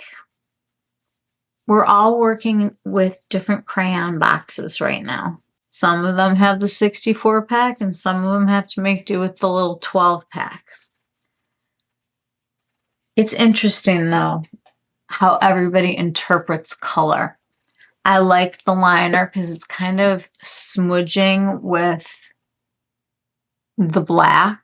we're all working with different crayon boxes right now. Some of them have the 64 pack and some of them have to make do with the little 12 pack. It's interesting though, how everybody interprets color. I like the liner because it's kind of smudging with the black.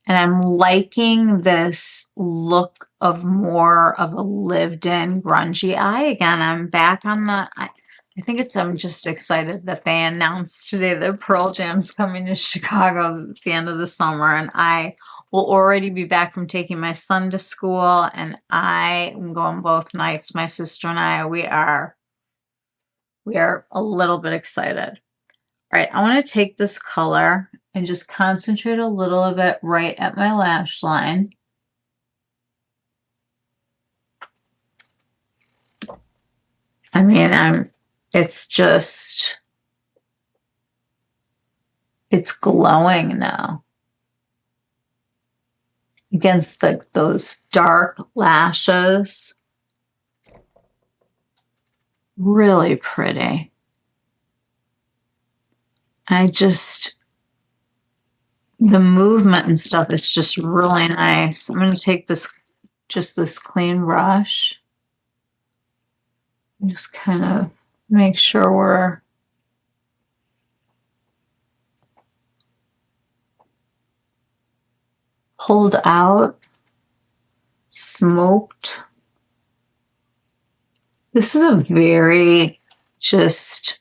And I'm liking this look of more of a lived-in grungy eye. Again, I'm back on the, I think it's, I'm just excited that they announced today that Pearl Jam's coming to Chicago at the end of the summer. And I will already be back from taking my son to school. And I am going both nights. My sister and I, we are a little bit excited. All right, I want to take this color and just concentrate a little of it right at my lash line. I mean, it's just, it's glowing now against those dark lashes. Really pretty. The movement and stuff is just really nice. I'm going to take this clean brush and just kind of make sure we're pulled out, smoked. This is a very just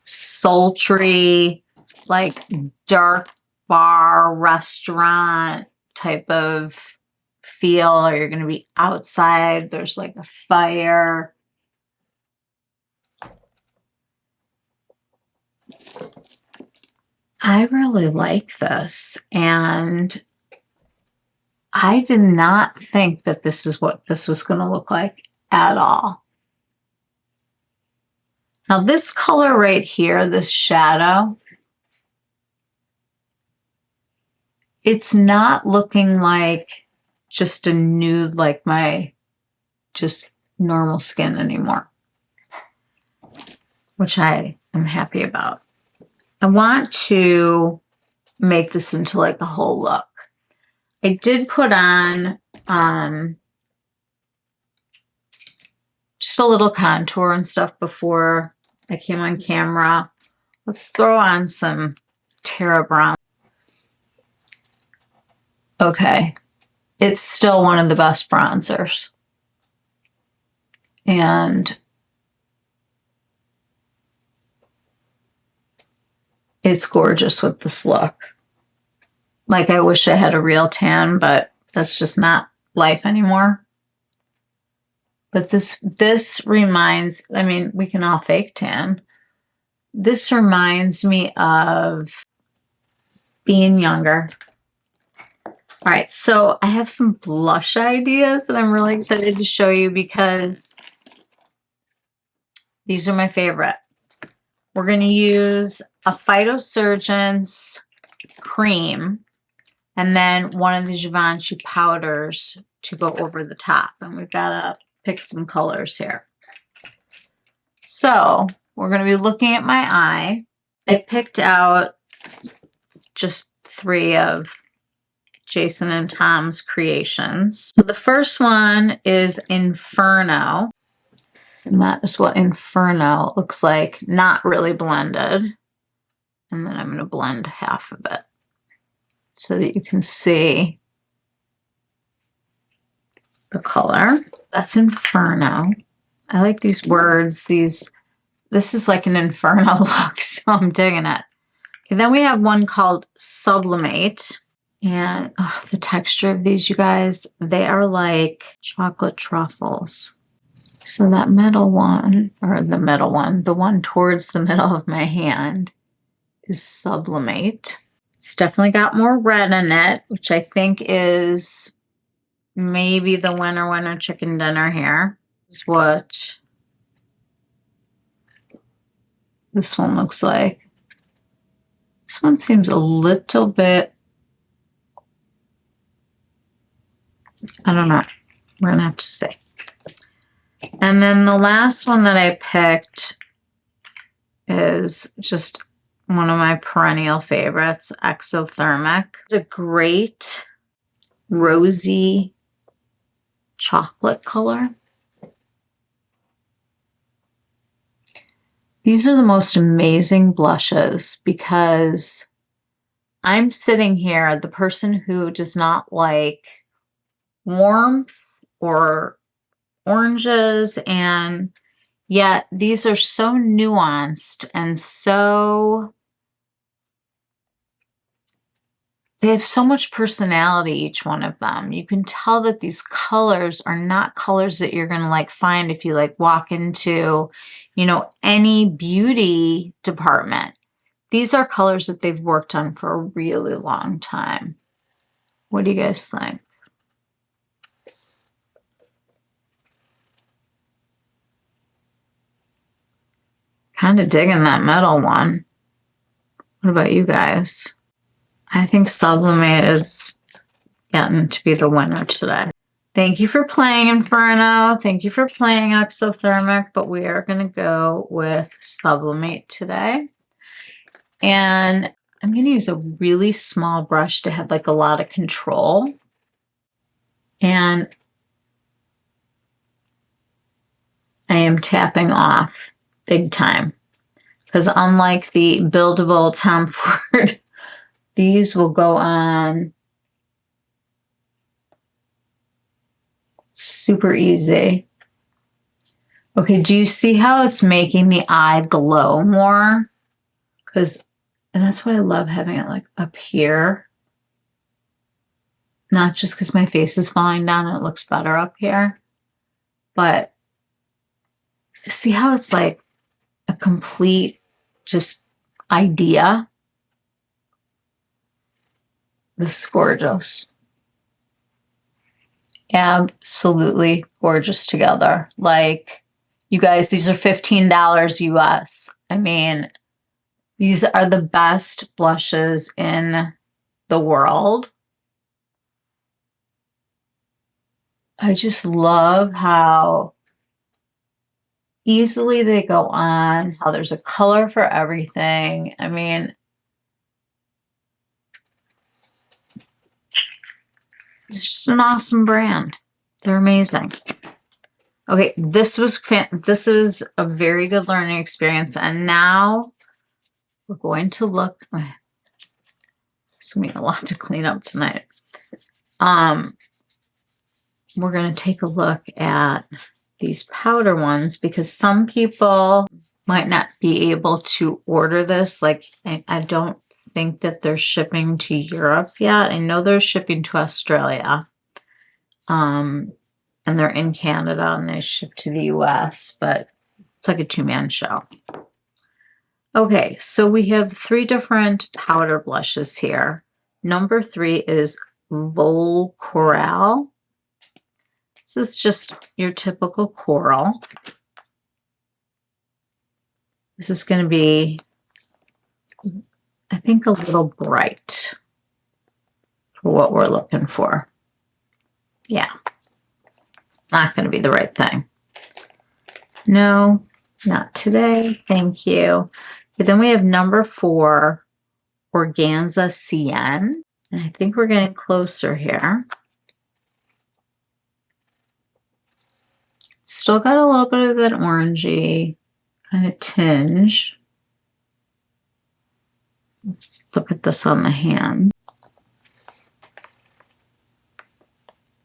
sultry, like dark bar restaurant type of feel, or you're going to be outside, there's like a fire. I really like this, and I did not think that this is what this was going to look like at all. Now this color right here, this shadow, it's not looking like just a nude like my just normal skin anymore, which I am happy about. I want to make this into like a whole look. I did put on just a little contour and stuff before I came on camera. Let's throw on some Terra Bronze. Okay, it's still one of the best bronzers. And it's gorgeous with this look. Like, I wish I had a real tan, but that's just not life anymore. But this reminds, I mean, we can all fake tan. This reminds me of being younger. All right, so I have some blush ideas that I'm really excited to show you because these are my favorite. We're going to use a Phytosurgence cream and then one of the Givenchy powders to go over the top. And we've got to pick some colors here. So we're going to be looking at my eye. I picked out just 3 of Jason and Tom's creations. So the first one is Inferno. And that is what Inferno looks like, not really blended. And then I'm going to blend half of it so that you can see the color. That's Inferno. I like these words. This is like an Inferno look, so I'm digging it. Okay, then we have one called Sublimate. And oh, the texture of these, you guys, they are like chocolate truffles. So that middle one, or the middle one, the one towards the middle of my hand is Sublimate. It's definitely got more red in it, which I think is maybe the winner chicken dinner here. This is what this one looks like. This one seems a little bit, I don't know. We're going to have to see. And then the last one that I picked is just one of my perennial favorites, Exothermic. It's a great rosy chocolate color. These are the most amazing blushes because I'm sitting here, the person who does not like warmth or oranges, and yet these are so nuanced and so, they have so much personality, each one of them. You can tell that these colors are not colors that you're going to like find if you like walk into, you know, any beauty department. These are colors that they've worked on for a really long time. What do you guys think? Kind of digging that metal one. What about you guys? I think Sublimate is getting to be the winner today. Thank you for playing, Inferno. Thank you for playing Exothermic, but we are going to go with Sublimate today. And I'm going to use a really small brush to have like a lot of control. And I am tapping off big time. Because unlike the buildable Tom Ford, these will go on super easy. Okay, do you see how it's making the eye glow more? And that's why I love having it like up here. Not just because my face is falling down and it looks better up here, but see how it's like a complete just idea? This is gorgeous. Absolutely gorgeous together. Like, you guys, these are $15 US. I mean, these are the best blushes in the world. I just love how easily they go on, how there's a color for everything. I mean, it's just an awesome brand. They're amazing. Okay, this is a very good learning experience, and now we're going to look. It's gonna be a lot to clean up tonight. We're gonna take a look at these powder ones because some people might not be able to order this. Like, I don't think that they're shipping to Europe yet. I know they're shipping to Australia. And they're in Canada and they ship to the US, but it's like a two-man show. Okay, so we have 3 different powder blushes here. Number 3 is Vol Coral. This is just your typical coral. This is going to be, I think, a little bright for what we're looking for. Yeah. Not going to be the right thing. No, not today. Thank you. But then we have number 4, Organza CN. And I think we're getting closer here. Still got a little bit of that orangey kind of tinge. Let's look at this on the hand.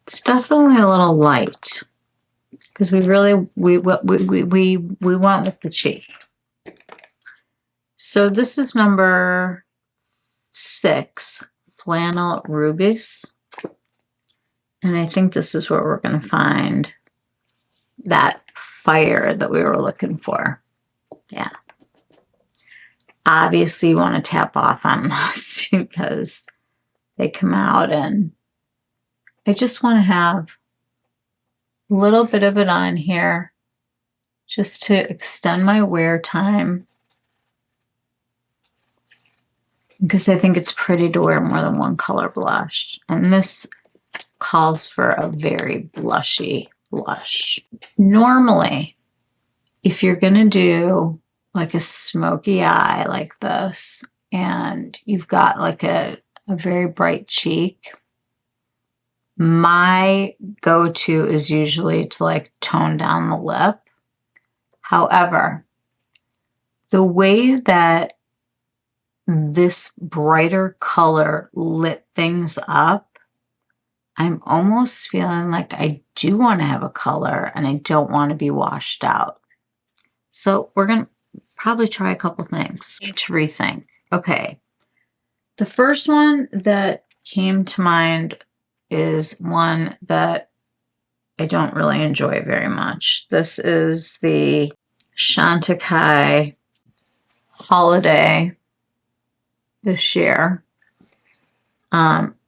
It's definitely a little light because we went with the cheek. So this is number 6, Flannel Rubis, and I think this is where we're going to find that fire that we were looking for. Yeah. Obviously, you want to tap off on this because they come out, and I just want to have a little bit of it on here just to extend my wear time because I think it's pretty to wear more than one color blush. And this calls for a very blushy blush. Normally, if you're going to do like a smoky eye like this, and you've got like a very bright cheek, my go-to is usually to like tone down the lip. However, the way that this brighter color lit things up, I'm almost feeling like I do want to have a color and I don't want to be washed out. So we're going to probably try a couple things. Need to rethink. Okay. The first one that came to mind is one that I don't really enjoy very much. This is the Chantecaille Holiday this year.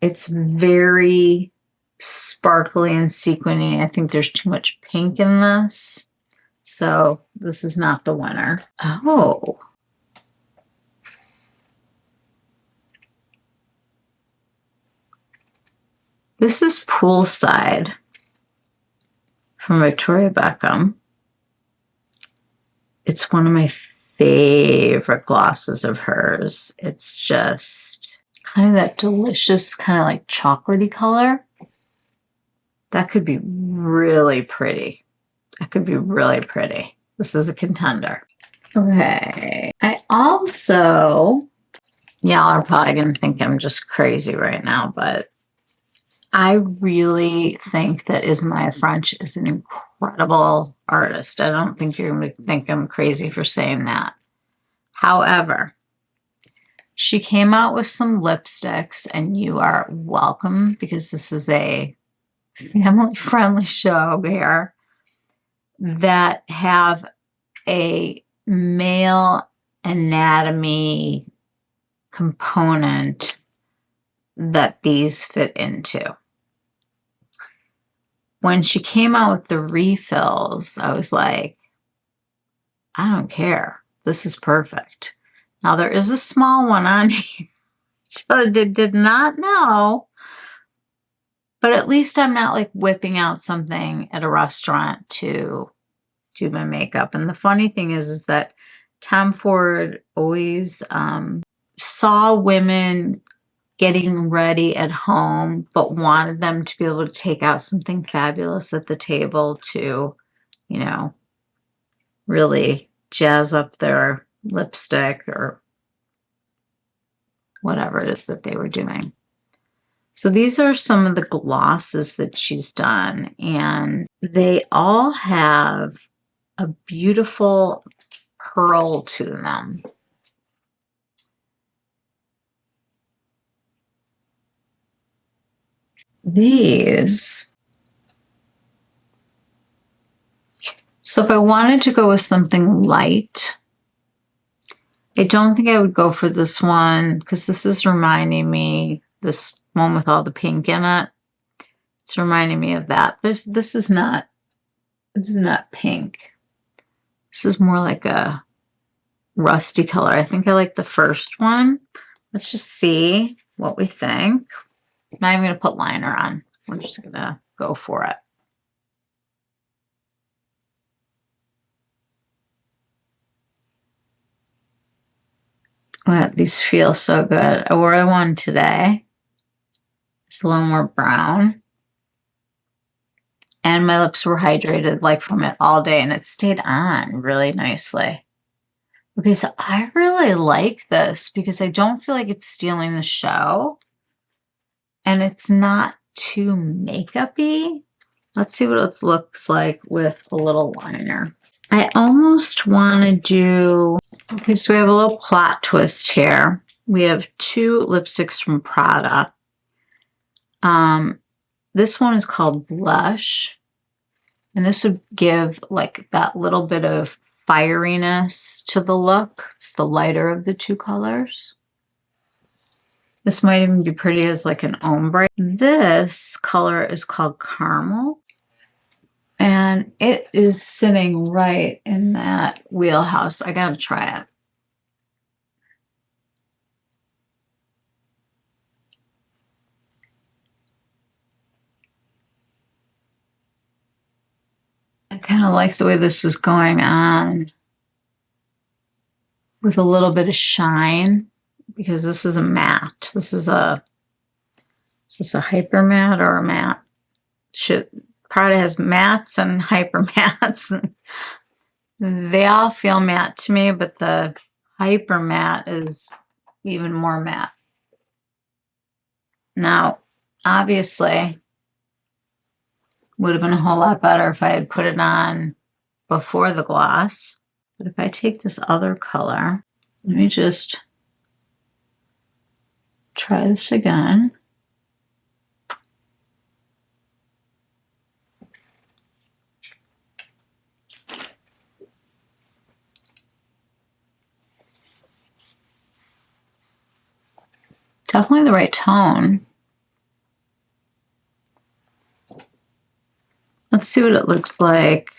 It's very sparkly and sequiny. I think there's too much pink in this. So this is not the winner. Oh. This is Poolside from Victoria Beckham. It's one of my favorite glosses of hers. It's just kind of that delicious, kind of like chocolatey color. That could be really pretty. That could be really pretty. This is a contender. Okay. I also, y'all are probably going to think I'm just crazy right now, but I really think that Isamaya Ffrench is an incredible artist. I don't think you're going to think I'm crazy for saying that. However, she came out with some lipsticks, and you are welcome because this is a family-friendly show here, that have a male anatomy component that these fit into. When she came out with the refills, I was like, I don't care. This is perfect. Now, there is a small one on here, so I did not know, but at least I'm not like whipping out something at a restaurant to do my makeup. And the funny thing is that Tom Ford always saw women getting ready at home, but wanted them to be able to take out something fabulous at the table to, you know, really jazz up their lipstick or whatever it is that they were doing. So these are some of the glosses that she's done, and they all have a beautiful curl to them. These, so if I wanted to go with something light, I don't think I would go for this one because this is reminding me, this one with all the pink in it. It's reminding me of that. This is not pink. This is more like a rusty color. I think I like the first one. Let's just see what we think. I'm not even going to put liner on. We're just going to go for it. Wow, these feel so good. I wore one today. It's a little more brown. And my lips were hydrated like from it all day, and it stayed on really nicely. Okay, so I really like this because I don't feel like it's stealing the show. And it's not too makeup-y. Let's see what it looks like with a little liner. I almost want to do, okay, so we have a little plot twist here. We have two lipsticks from Prada. This one is called Blush, and this would give like that little bit of fieriness to the look. It's the lighter of the two colors. This might even be pretty as like an ombre. This color is called Caramel, and it is sitting right in that wheelhouse. I gotta try it. kind of like the way this is going on with a little bit of shine, because this is a matte. Is this a hyper matte or a matte? Prada has mattes and hyper mattes. They all feel matte to me, but the hyper matte is even more matte. Now, obviously, would have been a whole lot better if I had put it on before the gloss. But if I take this other color, let me just try this again. Definitely the right tone. Let's see what it looks like.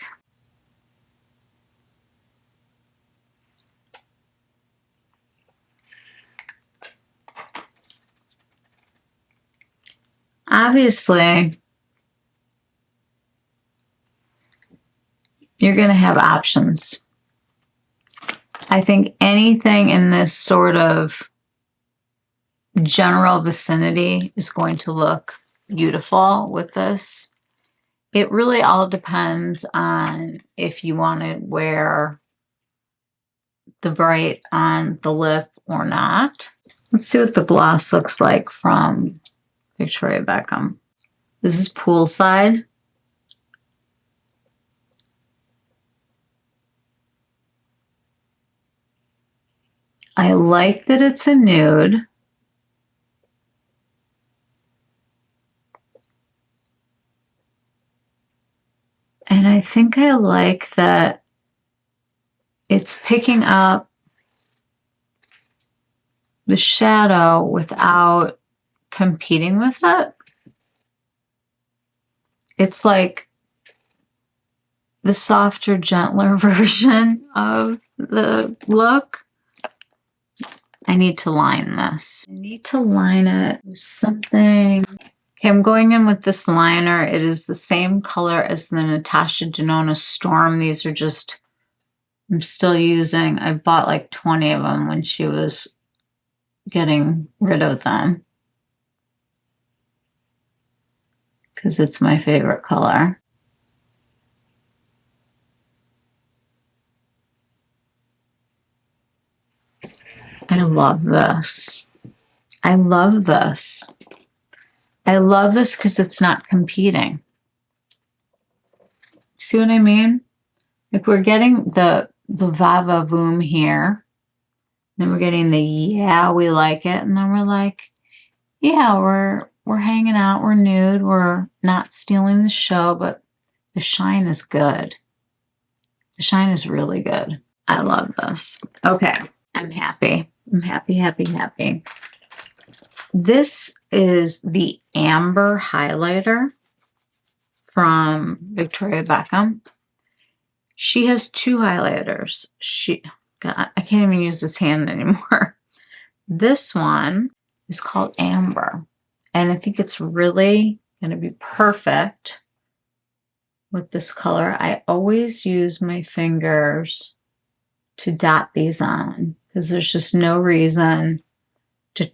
Obviously, you're going to have options. I think anything in this sort of general vicinity is going to look beautiful with this. It really all depends on if you want to wear the bright on the lip or not. Let's see what the gloss looks like from Victoria Beckham. This is Poolside. I like that it's a nude. And I think I like that it's picking up the shadow without competing with it. It's like the softer, gentler version of the look. I need to line this. I need to line it with something. Okay, I'm going in with this liner. It is the same color as the Natasha Denona Storme. These are just, I'm still using. I bought like 20 of them when she was getting rid of them, because it's my favorite color. I love this. I love this. I love this because it's not competing. See what I mean? Like, we're getting the va-va-voom here. Then we're getting the yeah, we like it. And then we're like, yeah, we're hanging out, we're nude, we're not stealing the show, but the shine is good. The shine is really good. I love this. Okay, I'm happy. I'm happy, happy, happy. This is the Amber Highlighter from Victoria Beckham. She has two highlighters. God, I can't even use this hand anymore. This one is called Amber, and I think it's really going to be perfect with this color. I always use my fingers to dot these on because there's just no reason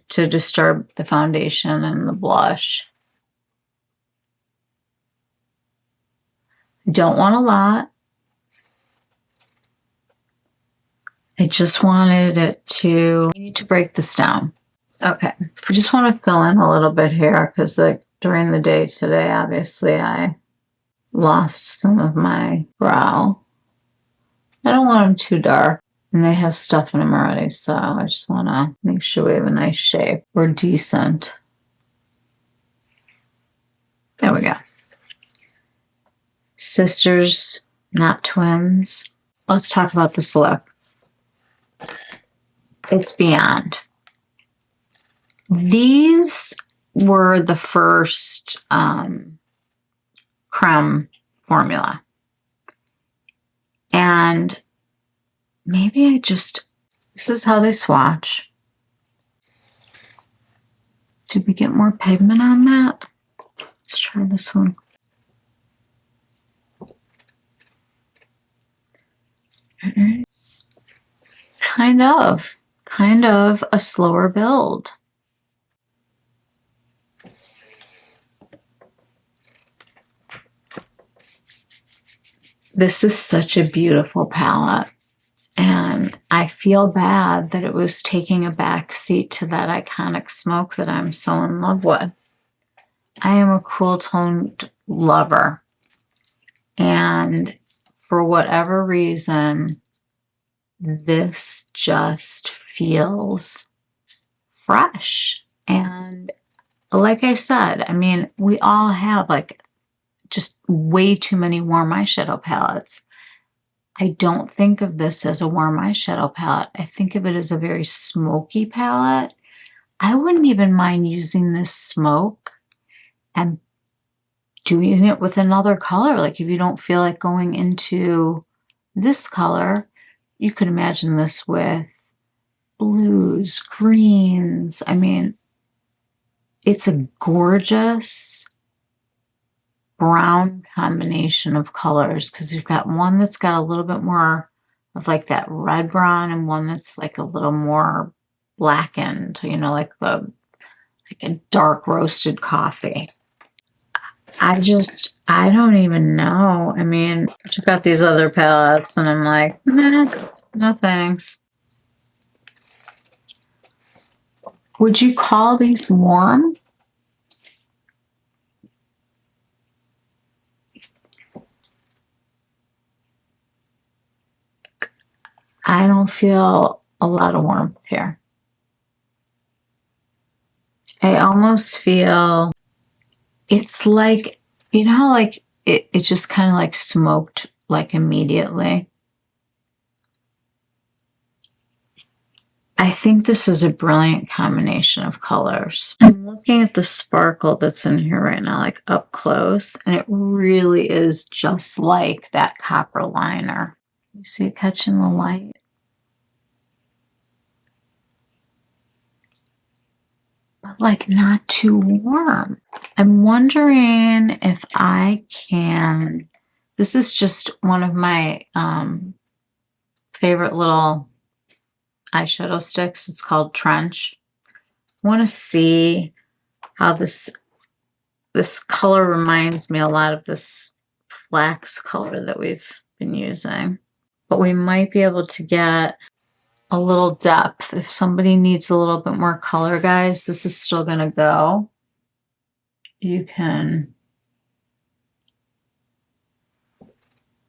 to disturb the foundation and the blush. I don't want a lot. I just wanted it to, I need to break this down. Okay, I just want to fill in a little bit here because like during the day today, obviously I lost some of my brow. I don't want them too dark, and they have stuff in them already, so I just want to make sure we have a nice shape. We're decent. There we go. Sisters, not twins. Let's talk about this look. It's beyond. These were the first creme formula. And maybe this is how they swatch. Did we get more pigment on that? Let's try this one. Kind of a slower build. This is such a beautiful palette, and I feel bad that it was taking a back seat to that iconic smoke that I'm so in love with. I am a cool toned lover, and for whatever reason, this just feels fresh. And like I said, I mean, we all have like just way too many warm eyeshadow palettes. I don't think of this as a warm eyeshadow palette. I think of it as a very smoky palette. I wouldn't even mind using this smoke and doing it with another color. Like if you don't feel like going into this color, you could imagine this with blues, greens. I mean, it's a gorgeous brown combination of colors because you've got one that's got a little bit more of like that red brown and one that's like a little more blackened, you know, like a dark roasted coffee. I don't even know. I mean, I check out these other palettes and I'm like, nah, no thanks. Would you call these warm? I don't feel a lot of warmth here. I almost feel it's like, you know how like it just kind of like smoked like immediately. I think this is a brilliant combination of colors. I'm looking at the sparkle that's in here right now, like up close, and it really is just like that copper liner. You see it catching the light? But like not too warm. I'm wondering if I can, this is just one of my favorite little eyeshadow sticks. It's called Ffrench. I want to see how this color reminds me a lot of this flax color that we've been using. But we might be able to get a little depth. If somebody needs a little bit more color, guys, this is still going to go. You can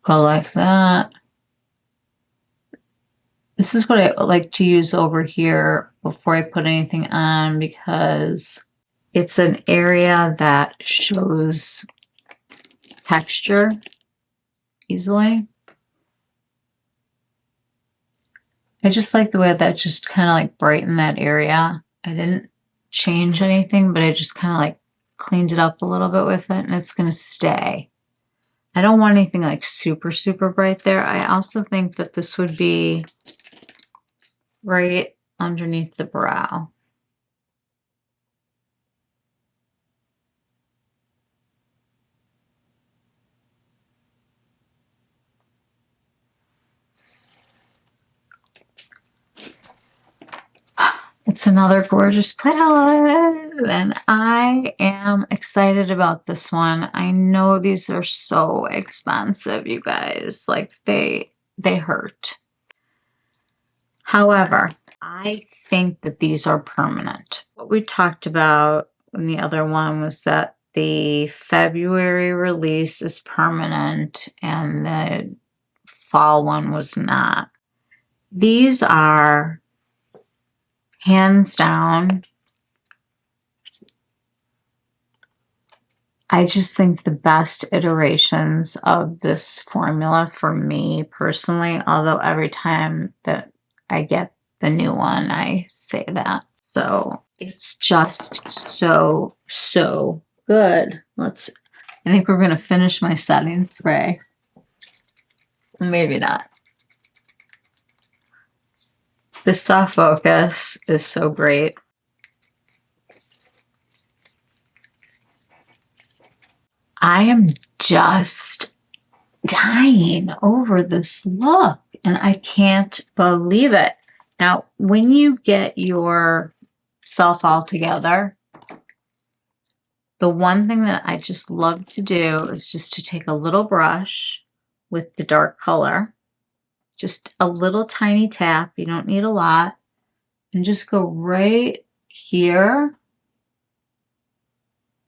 go like that. This is what I like to use over here before I put anything on because it's an area that shows texture easily. I just like the way that just kind of like brightened that area. I didn't change anything, but I just kind of like cleaned it up a little bit with it, and it's going to stay. I don't want anything like super, super bright there. I also think that this would be right underneath the brow. It's another gorgeous palette, and I am excited about this one. I know these are so expensive, you guys. Like they hurt. However, I think that these are permanent. What we talked about in the other one was that the February release is permanent and the fall one was not. These are hands down, I just think the best iterations of this formula for me personally, although every time that I get the new one, I say that. So it's just so, so good. I think we're going to finish my setting spray. Maybe not. This soft focus is so great. I am just dying over this look. And I can't believe it. Now, when you get yourself all together, the one thing that I just love to do is just to take a little brush with the dark color, just a little tiny tap, you don't need a lot, and just go right here,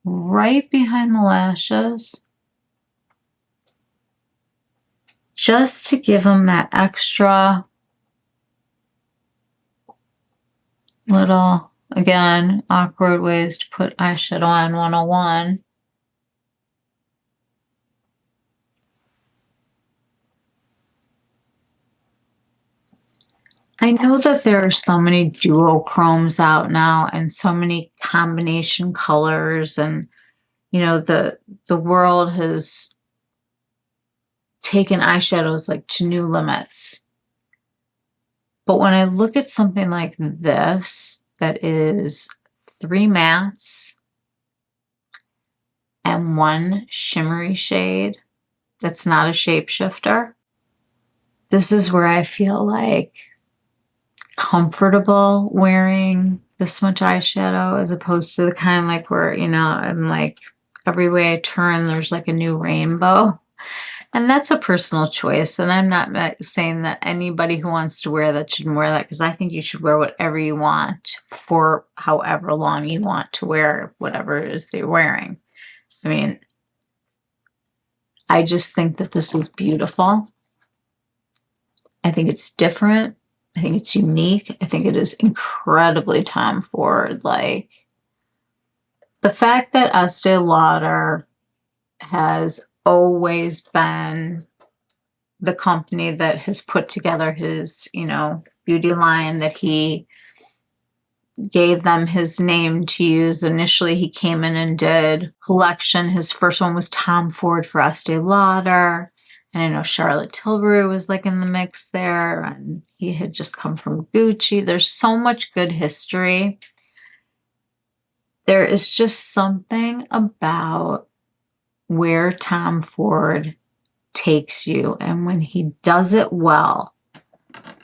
right behind the lashes, just to give them that extra little, again, awkward ways to put eyeshadow on 101. I know that there are so many duochromes out now and so many combination colors, and you know, the world has taken eyeshadows like to new limits. But when I look at something like this, that is 3 mattes and 1 shimmery shade that's not a shapeshifter, this is where I feel like comfortable wearing this much eyeshadow, as opposed to the kind like where, you know, I'm like every way I turn there's like a new rainbow. And that's a personal choice, and I'm not saying that anybody who wants to wear that shouldn't wear that, because I think you should wear whatever you want for however long you want to wear whatever it is they're wearing. I mean, I just think that this is beautiful. I think it's different. I think it's unique. I think it is incredibly Tom Ford. Like, the fact that Estee Lauder has always been the company that has put together his, you know, beauty line, that he gave them his name to use. Initially, he came in and did collection. His first one was Tom Ford for Estee Lauder. And I know Charlotte Tilbury was like in the mix there, and he had just come from Gucci. There's so much good history. There is just something about where Tom Ford takes you, and when he does it well.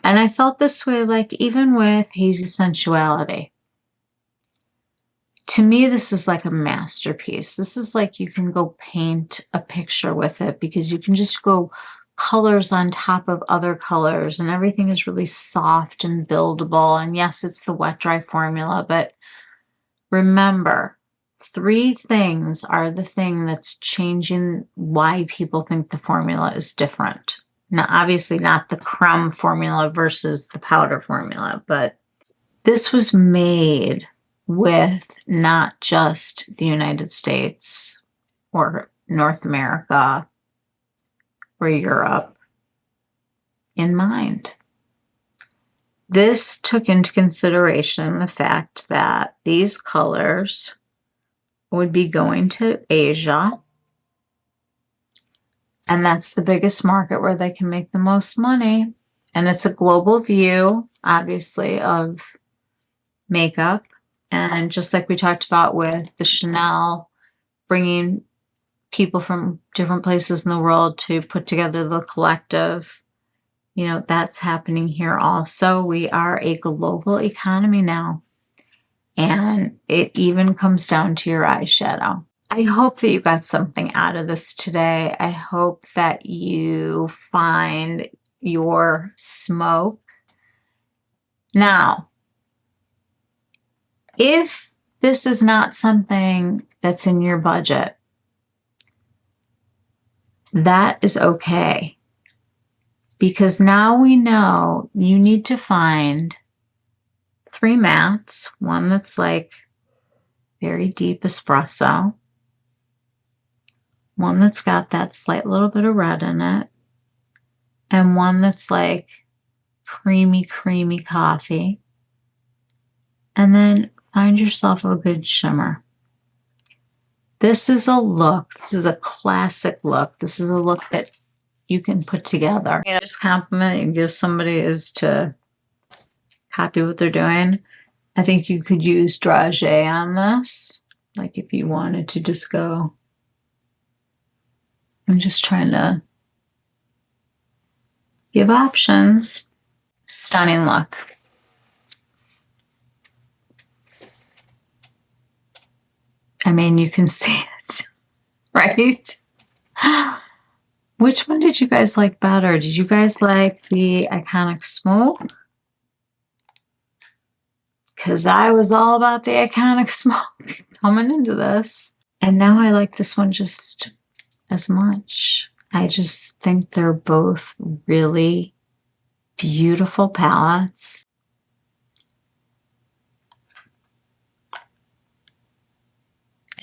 And I felt this way, like even with Hazy Sensuality. To me, this is like a masterpiece. This is like you can go paint a picture with it, because you can just go colors on top of other colors, and everything is really soft and buildable. And yes, it's the wet dry formula, but remember, 3 things are the thing that's changing why people think the formula is different. Now, obviously not the creme formula versus the powder formula, but this was made with not just the United States or North America or Europe in mind. This took into consideration the fact that these colors would be going to Asia, and that's the biggest market where they can make the most money. And it's a global view, obviously, of makeup. And just like we talked about with the Chanel, bringing people from different places in the world to put together the collective, you know, that's happening here also. We are a global economy now. And it even comes down to your eyeshadow. I hope that you got something out of this today. I hope that you find your smoke. Now, if this is not something that's in your budget, that is okay. Because now we know you need to find 3 mattes, one that's like very deep espresso, one that's got that slight little bit of red in it, and one that's like creamy, creamy coffee. And then find yourself a good shimmer. This is a look. This is a classic look. This is a look that you can put together. You know, just compliment and give somebody is to copy what they're doing. I think you could use Dragee on this. Like if you wanted to just go. I'm just trying to You have options. Stunning look. I mean, you can see it, right? Which one did you guys like better? Did you guys like the Iconic Smoke? Because I was all about the Iconic Smoke coming into this. And now I like this one just as much. I just think they're both really beautiful palettes.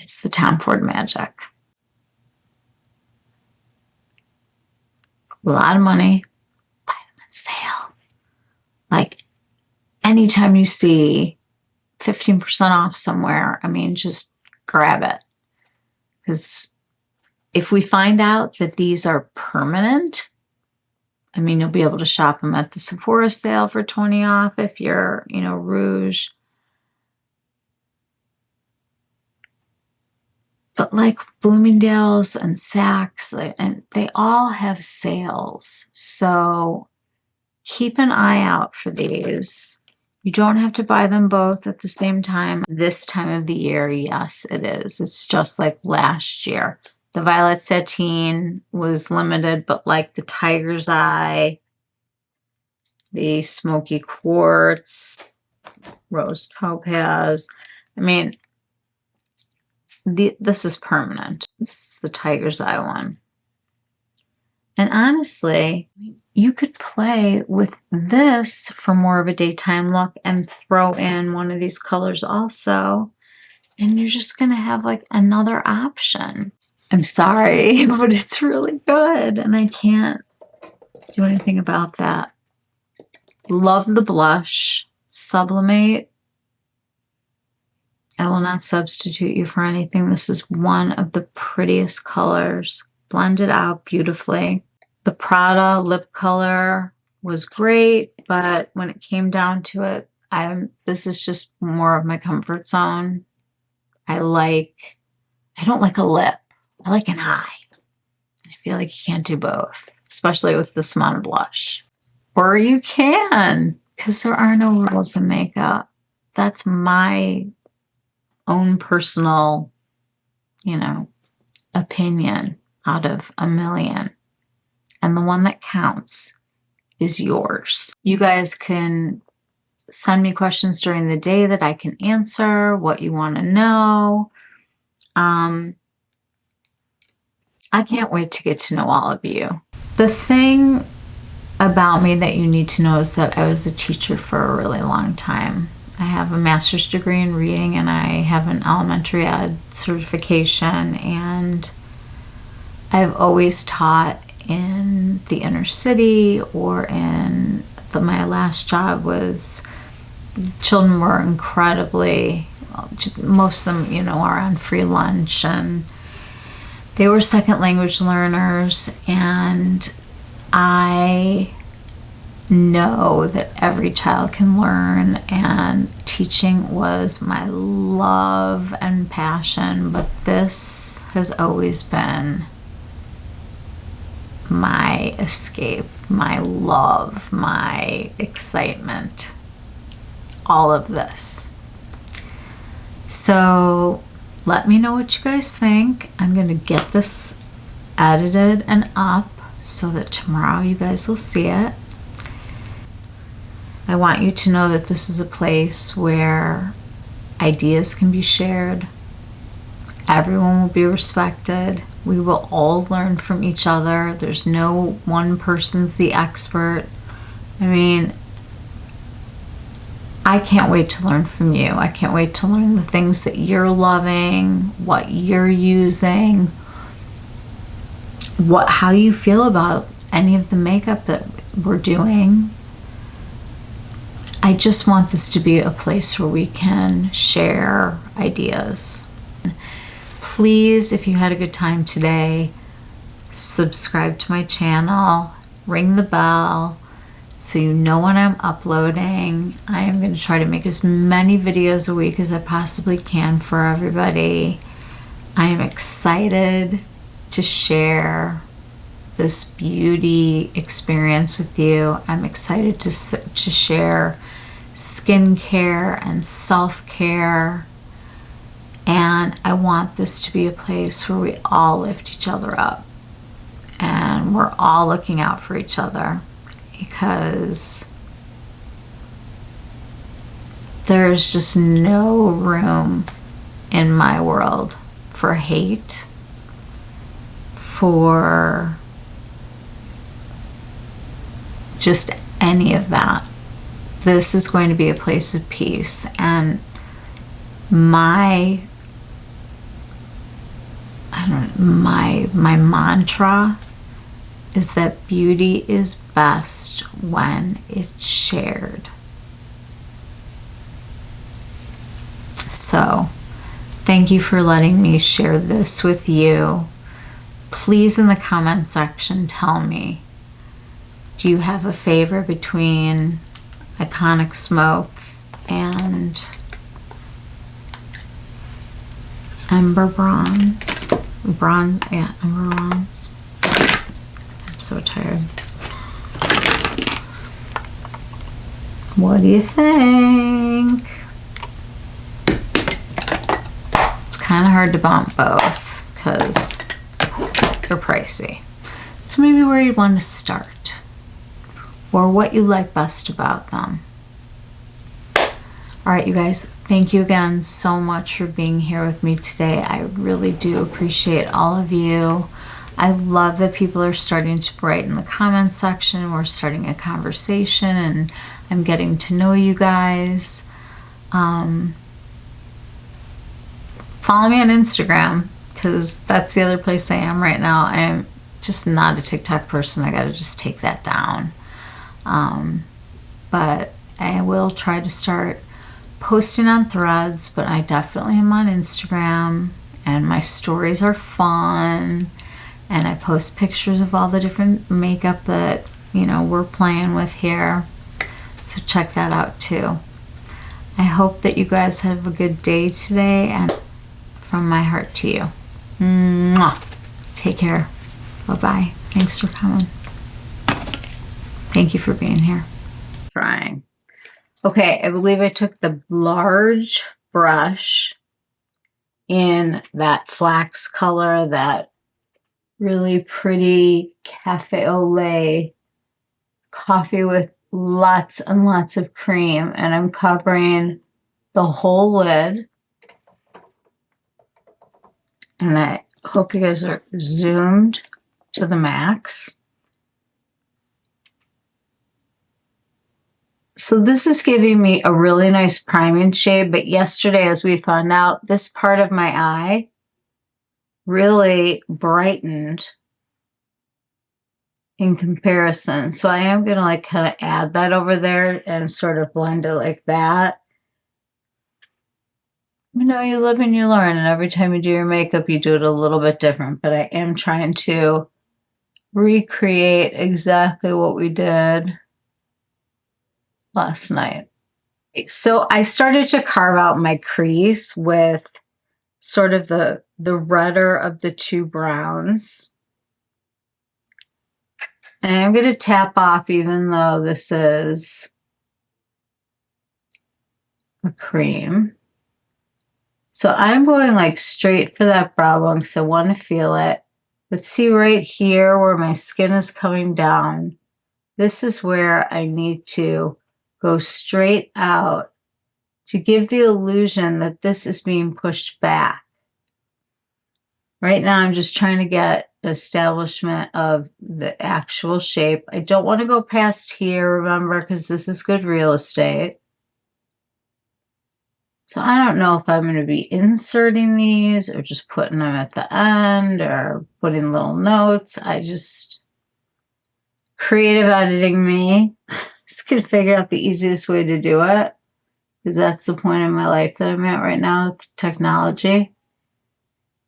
It's the Tom Ford magic. A lot of money. Buy them on sale. Like, anytime you see 15% off somewhere, I mean, just grab it. Because if we find out that these are permanent, I mean, you'll be able to shop them at the Sephora sale for 20 off if you're, you know, Rouge. But like Bloomingdale's and Saks, and they all have sales. So keep an eye out for these. You don't have to buy them both at the same time. This time of the year, yes, it is. It's just like last year. The Violet Sateen was limited, but like the Tiger's Eye, the Smoky Quartz, Rose Topaz. I mean, this is permanent. This is the Tiger's Eye one. And honestly, you could play with this for more of a daytime look and throw in one of these colors also. And you're just going to have like another option. I'm sorry, but it's really good. And I can't do anything about that. Love the blush. Sublimate. I will not substitute you for anything. This is one of the prettiest colors. Blended out beautifully. The Prada lip color was great, but when it came down to it, this is just more of my comfort zone. I don't like a lip. I like an eye. I feel like you can't do both, especially with this amount of blush. Or you can, because there are no rules in makeup. That's my own personal, you know, opinion out of a million. And the one that counts is yours. You guys can send me questions during the day that I can answer, what you want to know. I can't wait to get to know all of you. The thing about me that you need to know is that I was a teacher for a really long time. I have a master's degree in reading and I have an elementary ed certification, and I've always taught in the inner city, or in my last job was, children were incredibly, most of them, you know, are on free lunch, and they were second language learners, and I know that every child can learn, and teaching was my love and passion, but this has always been my escape, my love, my excitement, all of this. So let me know what you guys think. I'm going to get this edited and up so that tomorrow you guys will see it. I want you to know that this is a place where ideas can be shared. Everyone will be respected. We will all learn from each other. There's no one person's the expert. I mean, I can't wait to learn from you. I can't wait to learn the things that you're loving, what you're using, how you feel about any of the makeup that we're doing. I just want this to be a place where we can share ideas. Please, if you had a good time today, subscribe to my channel, ring the bell so you know when I'm uploading. I am going to try to make as many videos a week as I possibly can for everybody. I am excited to share this beauty experience with you. I'm excited to share skincare and self-care. And I want this to be a place where we all lift each other up and we're all looking out for each other, because there's just no room in my world for hate, for just any of that. This is going to be a place of peace. And my mantra is that beauty is best when it's shared. So, thank you for letting me share this with you. Please, in the comment section, tell me, do you have a favorite between Iconic Smoke and Ember Bronze? Ember Bronze. I'm so tired. What do you think? It's kind of hard to bump both because they're pricey. So maybe where you'd want to start, or what you like best about them. All right, you guys, thank you again so much for being here with me today. I really do appreciate all of you. I love that people are starting to write in the comments section. We're starting a conversation and I'm getting to know you guys. Follow me on Instagram, because that's the other place I am right now. I'm just not a TikTok person. I got to just take that down. But I will try to start posting on Threads, but I definitely am on Instagram, and my stories are fun, and I post pictures of all the different makeup that, you know, we're playing with here. So check that out too. I hope that you guys have a good day today, and from my heart to you. Mwah. Take care. Bye-bye. Thanks for coming. Thank you for being here. Trying. Okay, I believe I took the large brush in that flax color, that really pretty cafe au lait coffee with lots and lots of cream, and I'm covering the whole lid. And I hope you guys are zoomed to the max. So this is giving me a really nice priming shade, but yesterday, as we found out, this part of my eye really brightened in comparison. So I am going to like kind of add that over there and sort of blend it like that. You know, you live and you learn, and every time you do your makeup, you do it a little bit different, but I am trying to recreate exactly what we did last night. So I started to carve out my crease with sort of the redder of the two browns. And I'm going to tap off, even though this is a cream. So I'm going like straight for that brow bone because I want to feel it. But see right here where my skin is coming down, this is where I need to go straight out to give the illusion that this is being pushed back. Right now I'm just trying to get establishment of the actual shape. I don't want to go past here, remember, because this is good real estate. So I don't know if I'm going to be inserting these or just putting them at the end or putting little notes. I just, creative editing me, just going to figure out the easiest way to do it, because that's the point in my life that I'm at right now with technology.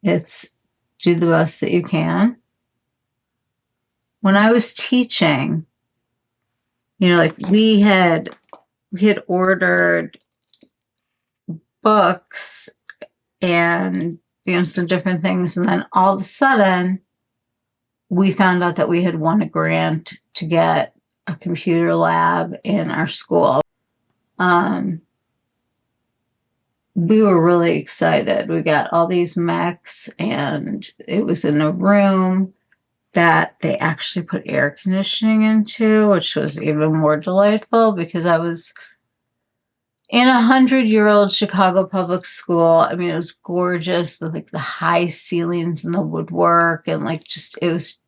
It's do the best that you can. When I was teaching, you know, like we had ordered books and, you know, some different things, and then all of a sudden we found out that we had won a grant to get a computer lab in our school. We were really excited. We got all these mechs, and it was in a room that they actually put air conditioning into, which was even more delightful because I was in a 100-year-old Chicago public school. I mean, it was gorgeous with like the high ceilings and the woodwork, and like just, it was,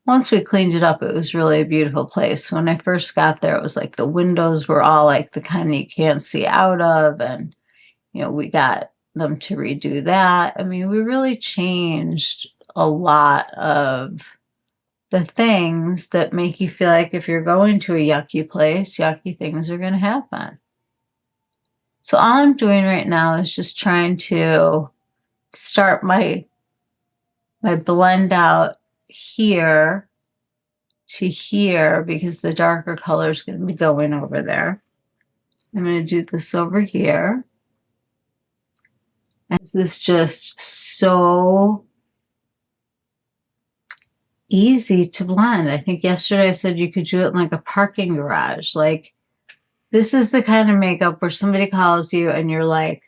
once we cleaned it up, it was really a beautiful place. When I first got there, it was like the windows were all like the kind that you can't see out of, and you know, we got them to redo that. I mean, we really changed a lot of the things that make you feel like if you're going to a yucky place, yucky things are going to happen. So all I'm doing right now is just trying to start my blend out here to here because the darker color is going to be going over there. I'm going to do this over here. And this is just so easy to blend. I think yesterday I said you could do it in like a parking garage. Like, this is the kind of makeup where somebody calls you and you're like,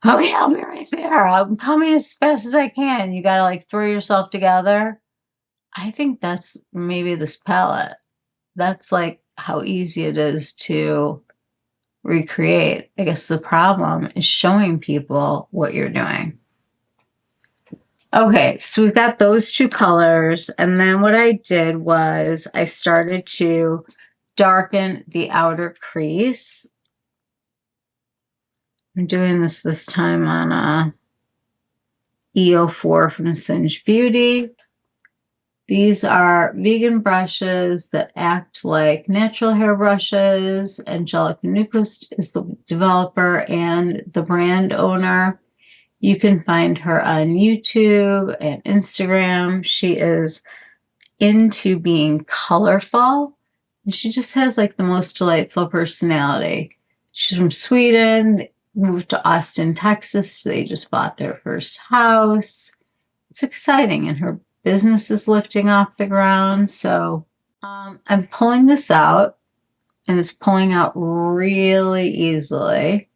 okay, I'll be right there. I'm coming as fast as I can. You got to like throw yourself together. I think that's maybe this palette. That's like how easy it is to recreate. I guess the problem is showing people what you're doing. Okay, so we've got those two colors, and then what I did was I started to darken the outer crease. I'm doing this time on a EO4 from Singe Beauty. These are vegan brushes that act like natural hair brushes. Angelica Newquist is the developer and the brand owner. You can find her on YouTube and Instagram. She is into being colorful, and she just has like the most delightful personality. She's from Sweden, moved to Austin, Texas. So they just bought their first house. It's exciting, and her business is lifting off the ground. So I'm pulling this out, and it's pulling out really easily.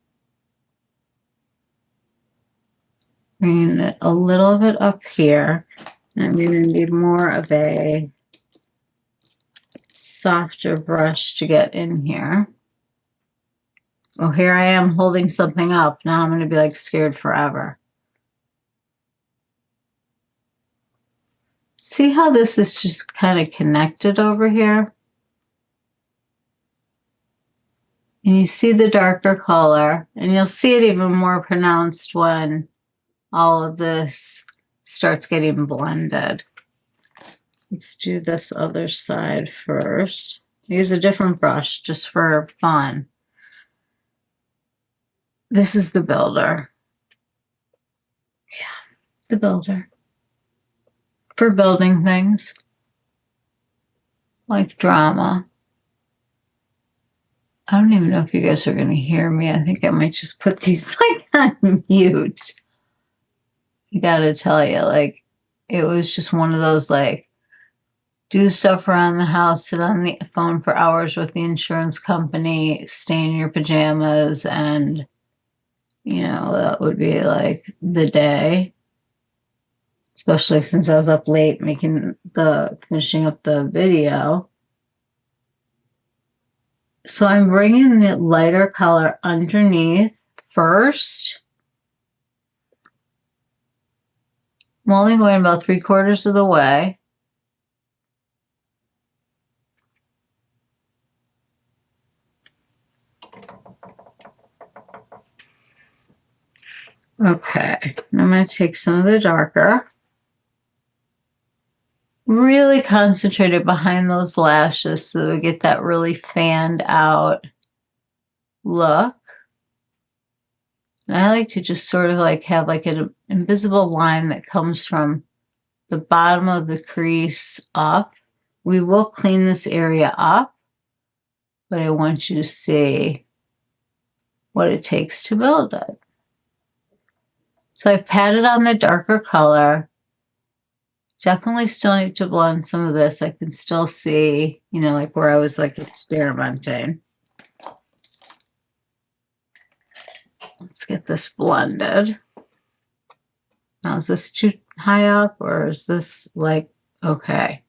Bringing it a little bit up here. And I'm going to need more of a softer brush to get in here. Oh, here I am holding something up. Now I'm going to be like scared forever. See how this is just kind of connected over here? And you see the darker color, and you'll see it even more pronounced when all of this starts getting blended. Let's do this other side first. Use a different brush just for fun. This is the builder. Yeah, the builder. For building things like drama. I don't even know if you guys are going to hear me. I think I might just put these like on mute. I gotta tell you, like, it was just one of those, like, do stuff around the house, sit on the phone for hours with the insurance company, stay in your pajamas, and, you know, that would be, like, the day. Especially since I was up late finishing up the video. So I'm bringing the lighter color underneath first. I'm only going about 3/4 of the way. Okay, I'm going to take some of the darker. Really concentrate it behind those lashes so we get that really fanned out look. And I like to just sort of like have like an invisible line that comes from the bottom of the crease up. We will clean this area up, but I want you to see what it takes to build it. So I've patted on the darker color, Definitely still need to blend some of this. I can still see, you know, like where I was like experimenting. Let's get this blended. Now, is this too high up or is this like, okay?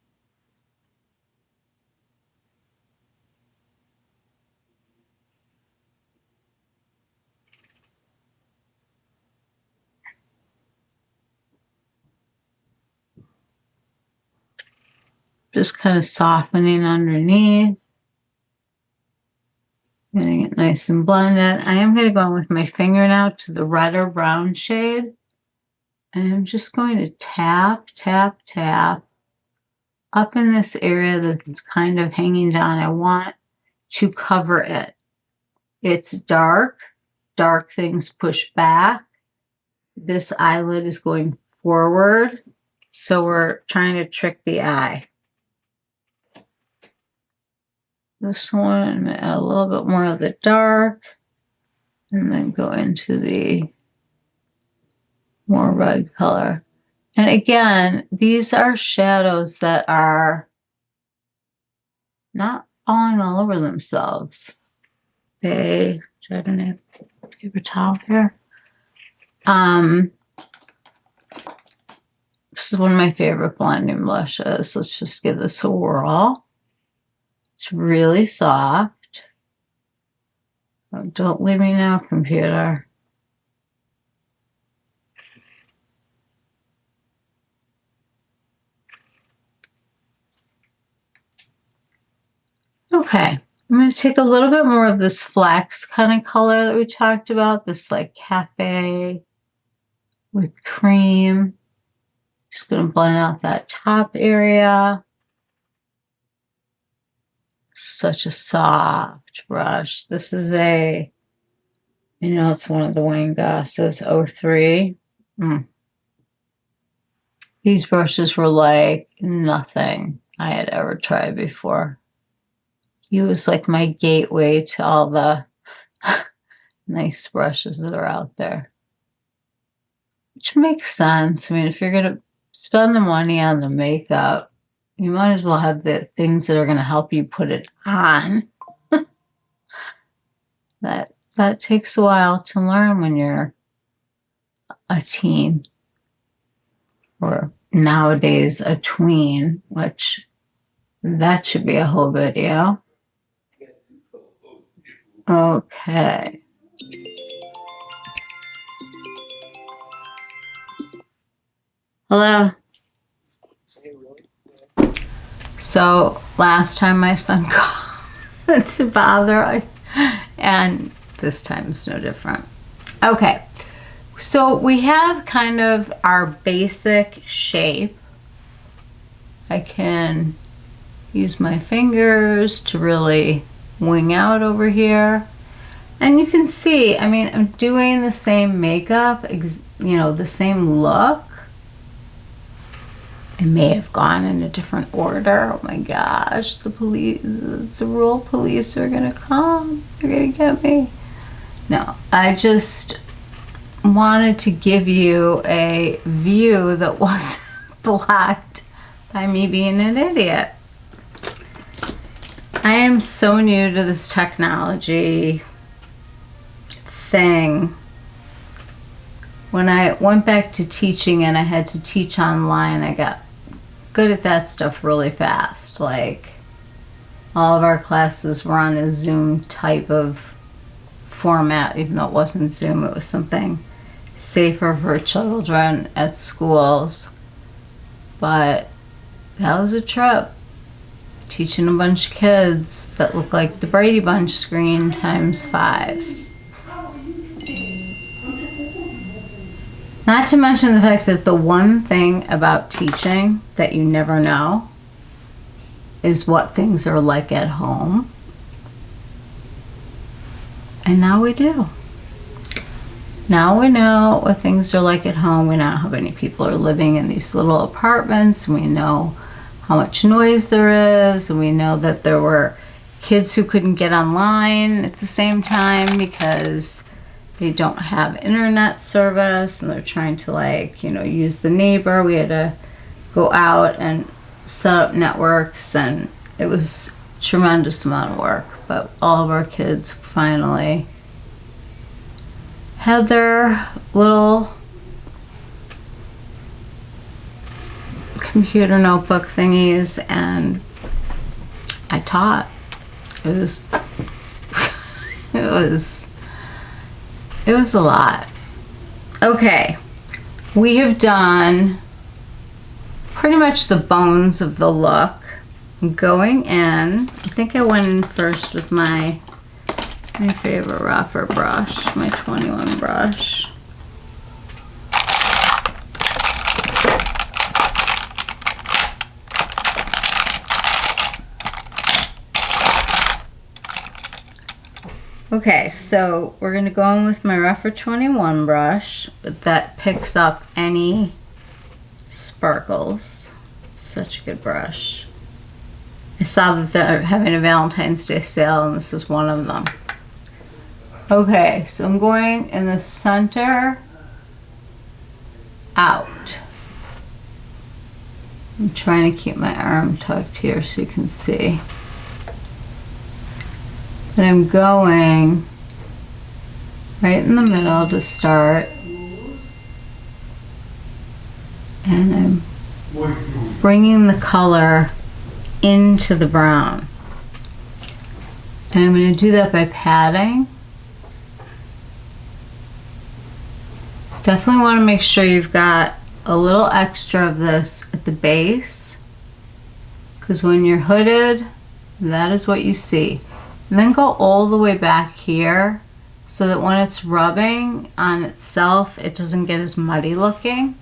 Just kind of softening underneath. Getting it nice and blended. I am going to go in with my finger now to the redder brown shade. And I'm just going to tap, tap, tap up in this area that's kind of hanging down. I want to cover it. It's dark. Dark things push back. This eyelid is going forward. So we're trying to trick the eye. This one, add a little bit more of the dark. And then go into the more red color. And again, these are shadows that are not falling all over themselves. They, I don't have paper towel here. This is one of my favorite blending blushes. Let's just give this a whirl. It's really soft. Oh, don't leave me now, computer. Okay, I'm going to take a little bit more of this flax kind of color that we talked about, this like cafe with cream. Just going to blend out that top area. Such a soft brush. This is a, you know, it's one of the Wayne Gosses 03. These brushes were like nothing I had ever tried before. He was like my gateway to all the nice brushes that are out there. Which makes sense. I mean, if you're going to spend the money on the makeup, you might as well have the things that are going to help you put it on. That takes a while to learn when you're a teen. Or nowadays a tween, which that should be a whole video. Okay. Hello. So last time my son called to bother, and this time is no different. Okay, so we have kind of our basic shape. I can use my fingers to really wing out over here. And you can see, I mean, I'm doing the same makeup, you know, the same look. It may have gone in a different order. Oh my gosh, the police, the rural police are gonna come. They're gonna get me. No, I just wanted to give you a view that wasn't blocked by me being an idiot. I am so new to this technology thing. When I went back to teaching and I had to teach online, I got good at that stuff really fast. Like, all of our classes were on a Zoom type of format, even though it wasn't Zoom, it was something safer for children at schools. But that was a trip. Teaching a bunch of kids that look like the Brady Bunch screen times 5. Not to mention the fact that the one thing about teaching that you never know is what things are like at home. And now we do. Now we know what things are like at home. We know how many people are living in these little apartments. We know how much noise there is. And we know that there were kids who couldn't get online at the same time because they don't have internet service and they're trying to, like, you know, use the neighbor. We had a go out and set up networks, and it was a tremendous amount of work, but all of our kids finally had their little computer notebook thingies, and I taught. It was it was a lot. Okay, we have done pretty much the bones of the look. I'm going in. I think I went in first with my favorite rougher brush, my 21 brush. Okay, so we're going to go in with my rougher 21 brush that picks up any sparkles. Such a good brush. I saw that they're having a Valentine's Day sale, and this is one of them. Okay, so I'm going in the center out. I'm trying to keep my arm tucked here so you can see. But I'm going right in the middle to start. And I'm bringing the color into the brown. And I'm going to do that by patting. Definitely want to make sure you've got a little extra of this at the base, because when you're hooded, that is what you see. And then go all the way back here so that when it's rubbing on itself, it doesn't get as muddy looking.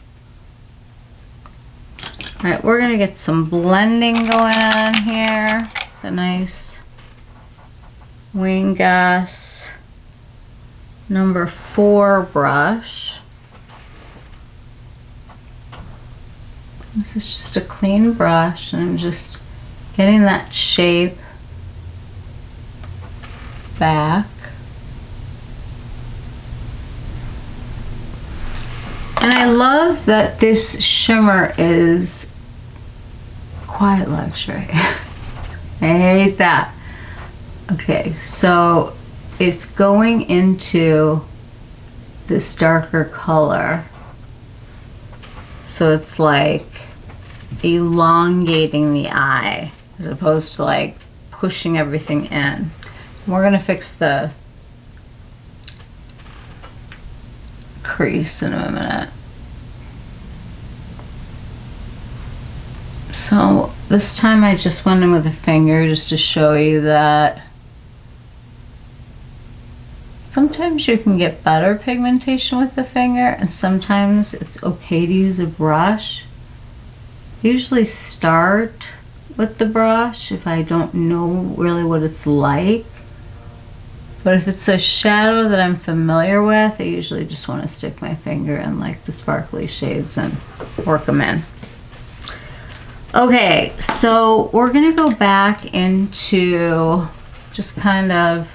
All right, we're gonna get some blending going on here. The nice Wingas number 4 brush. This is just a clean brush, and I'm just getting that shape back. And I love that this shimmer is quiet luxury. I hate that. Okay, so it's going into this darker color. So it's like elongating the eye as opposed to like pushing everything in. We're gonna fix the crease in a minute. So this time I just went in with a finger just to show you that sometimes you can get better pigmentation with the finger, and sometimes it's okay to use a brush. I usually start with the brush if I don't know really what it's like. But if it's a shadow that I'm familiar with, I usually just want to stick my finger in like the sparkly shades and work them in. Okay, so we're gonna go back into just kind of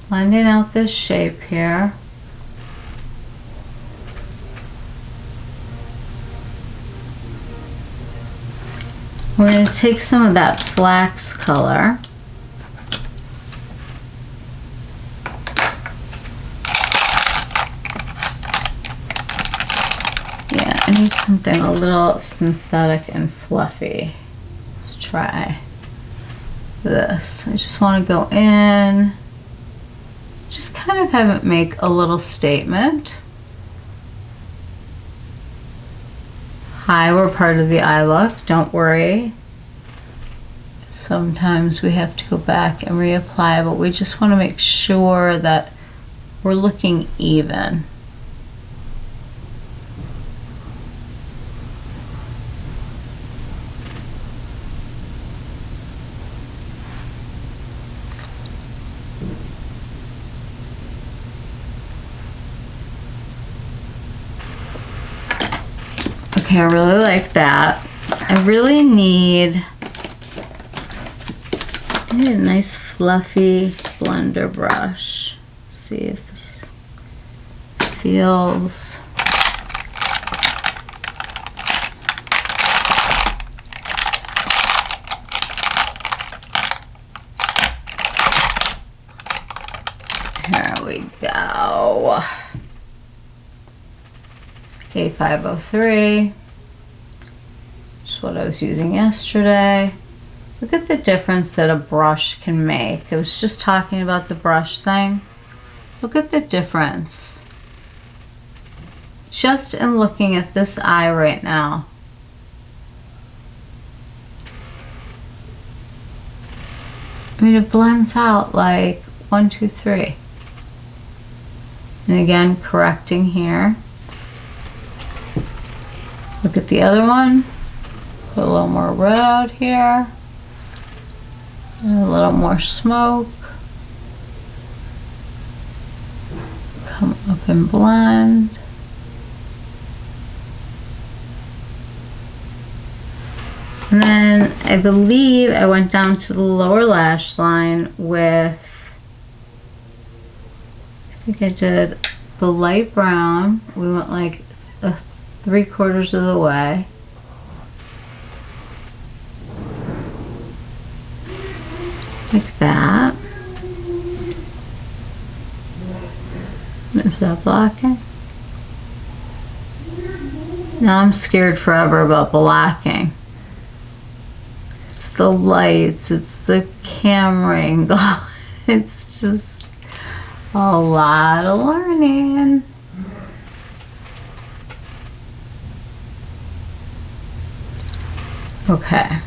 blending out this shape here. We're going to take some of that flax color. Yeah, I need something a little synthetic and fluffy. Let's try this. I just want to go in, just kind of have it make a little statement. Hi, we're part of the eye look, don't worry. Sometimes we have to go back and reapply, but we just want to make sure that we're looking even. Okay, I really like that. I really need a nice fluffy blender brush. Let's see if this feels we go. A503. Just what I was using yesterday. Look at the difference that a brush can make. I was just talking about the brush thing. Look at the difference. Just in looking at this eye right now. I mean, it blends out like 1, 2, 3. And again, correcting here. Look at the other one. Put a little more red out here. And a little more smoke. Come up and blend. And then I believe I went down to the lower lash line with, I think I did the light brown. We went like 3/4 of the way. Like that. Is that blocking? Now I'm scared forever about blocking. It's the lights, it's the camera angle. It's just a lot of learning. Okay.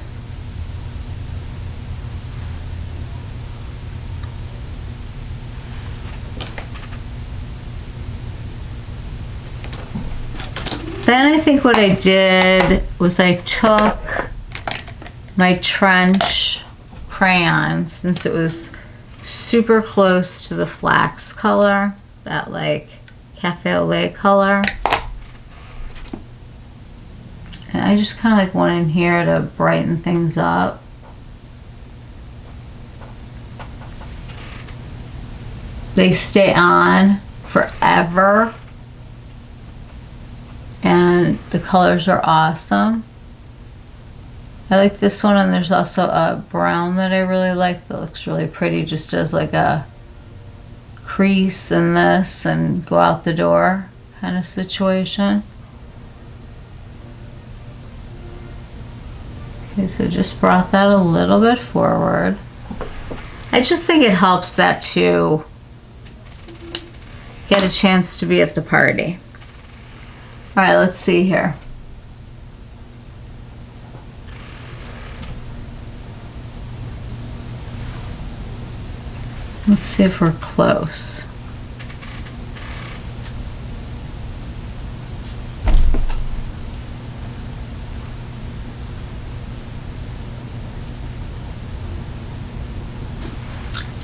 Then I think what I did was I took my Ffrench crayon, since it was super close to the flax color, that like cafe au lait color. And I just kind of like went in here to brighten things up. They stay on forever. And the colors are awesome. I like this one, and there's also a brown that I really like that looks really pretty, just as like a crease in this and go out the door kind of situation. Okay, so just brought that a little bit forward. I just think it helps that to get a chance to be at the party. All right, let's see here. Let's see if we're close.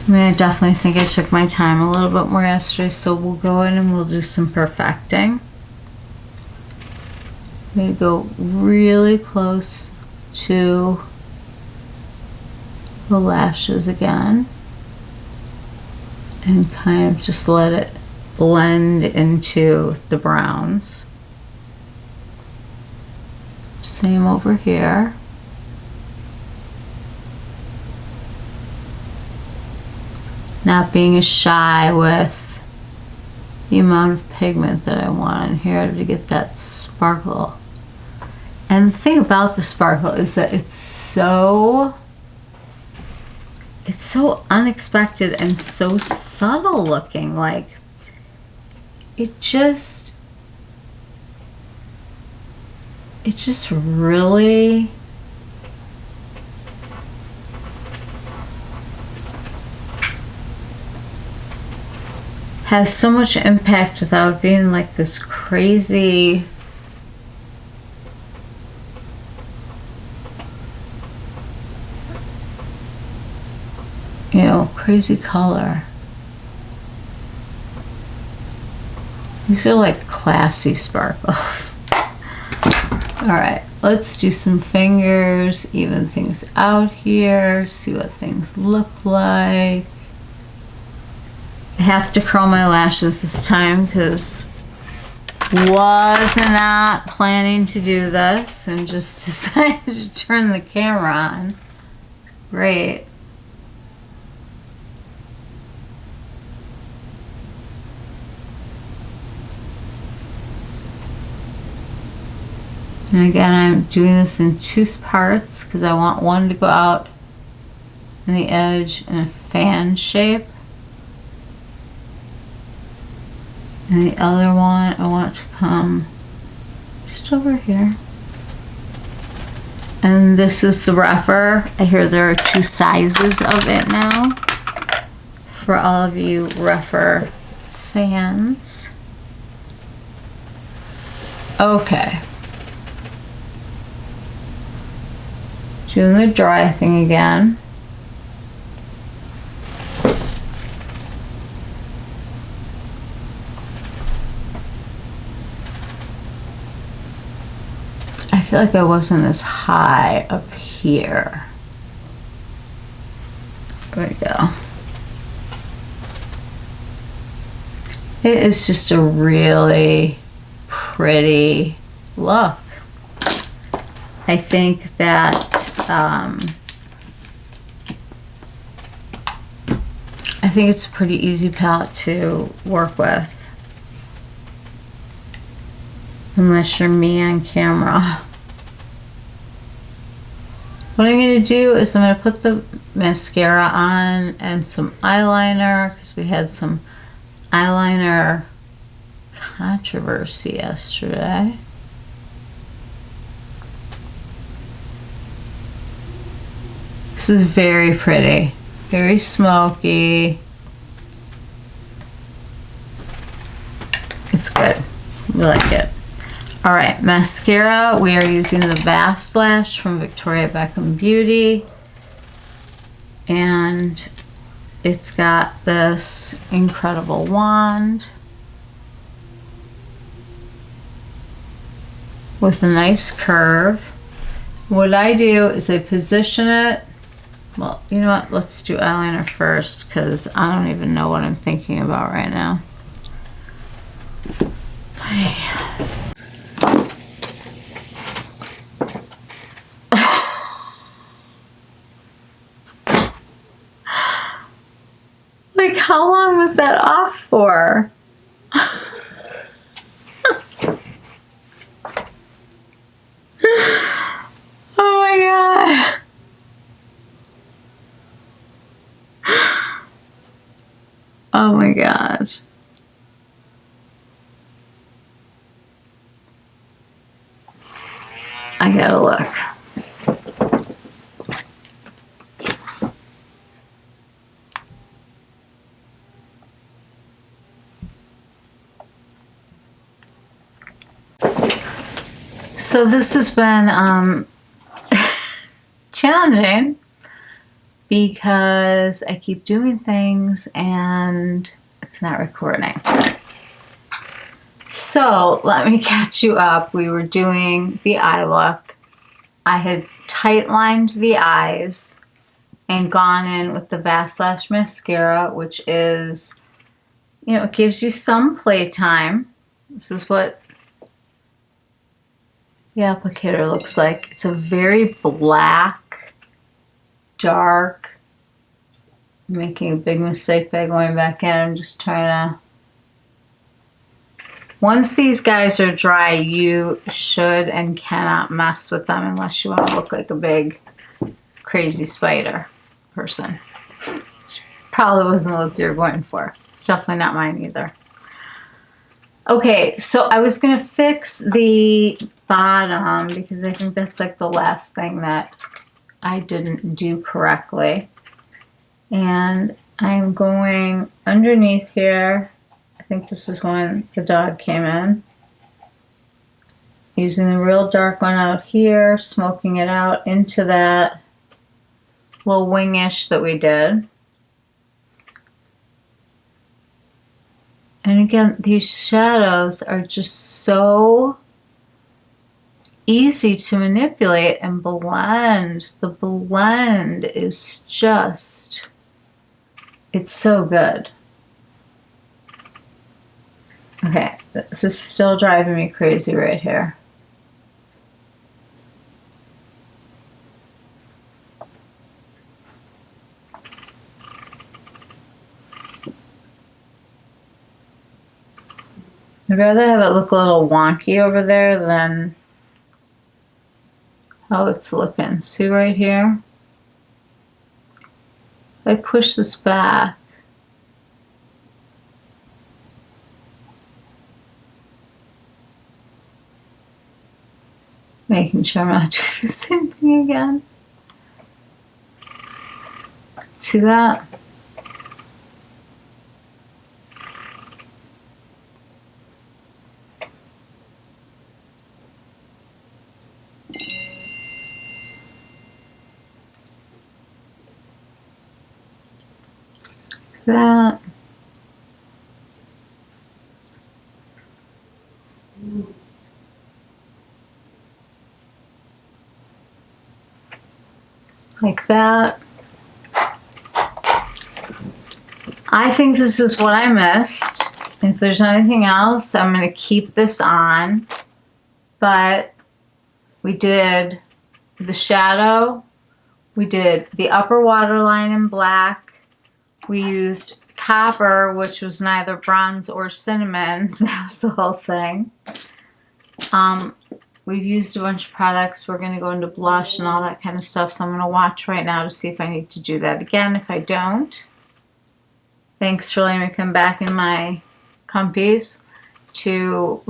I mean, I definitely think I took my time a little bit more yesterday, so we'll go in and we'll do some perfecting. I'm going to go really close to the lashes again and kind of just let it blend into the browns. Same over here. Not being as shy with the amount of pigment that I want in here to get that sparkle. And the thing about the sparkle is that it's so unexpected and so subtle looking. Like, it just really has so much impact without being like this crazy, you know, crazy color. These are like classy sparkles. All right, let's do some fingers, even things out here, see what things look like. I have to curl my lashes this time because was not planning to do this and just decided to turn the camera on. Great. And again, I'm doing this in 2 parts because I want one to go out in the edge in a fan shape. And the other one, I want to come just over here. And this is the rougher. I hear there are 2 sizes of it now for all of you rougher fans. Okay. Doing the dry thing again. I feel like I wasn't as high up here. There we go. It is just a really pretty look. I think that I think it's a pretty easy palette to work with, unless you're me on camera. What I'm going to do is I'm going to put the mascara on and some eyeliner, because we had some eyeliner controversy yesterday. This is very pretty, very smoky. It's good. We like it. All right, mascara. We are using the Vast Lash from Victoria Beckham Beauty. And it's got this incredible wand with a nice curve. What I do is I position it. Well, you know what? Let's do eyeliner first, because I don't even know what I'm thinking about right now. Like, how long was that off for? Oh my god. Oh my god. I gotta look. So this has been challenging, because I keep doing things and it's not recording. So let me catch you up. We were doing the eye look. I had tight lined the eyes and gone in with the Vast Lash mascara, which is, you know, it gives you some playtime. This is what the applicator looks like. It's a very black, dark. I'm making a big mistake by going back in. I'm just trying to... Once these guys are dry, you should and cannot mess with them unless you want to look like a big, crazy spider person. Probably wasn't the look you're going for. It's definitely not mine either. Okay, so I was going to fix the bottom because I think that's like the last thing that I didn't do correctly. And I'm going underneath here. I think this is when the dog came in. Using the real dark one out here, smoking it out into that little wingish that we did. And again, these shadows are just so easy to manipulate and blend. The blend is just, it's so good. Okay, this is still driving me crazy right here. I'd rather have it look a little wonky over there than how it's looking. See right here? If I push this back, making sure I'm not doing the same thing again. See that? That. Like that. I think this is what I missed. If there's anything else, I'm going to keep this on. But we did the shadow. We did the upper waterline in black. We used copper, which was neither bronze or cinnamon. That was the whole thing. We've used a bunch of products. We're going to go into blush and all that kind of stuff. So I'm going to watch right now to see if I need to do that again. If I don't, thanks for letting me come back in my comfies to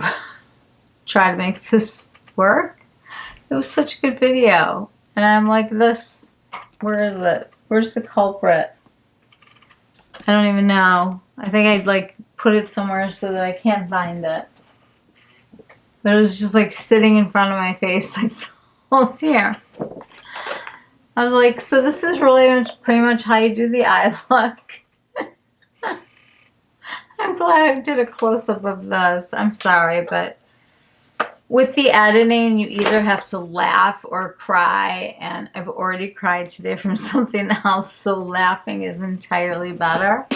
try to make this work. It was such a good video. And I'm like this. Where is it? Where's the culprit? I don't even know. I think I'd like put it somewhere so that I can't find it. But it was just like sitting in front of my face like the whole year. I was like, so this is really pretty much how you do the eye look. I'm glad I did a close-up of this. I'm sorry, but with the editing, you either have to laugh or cry, and I've already cried today from something else, so laughing is entirely better.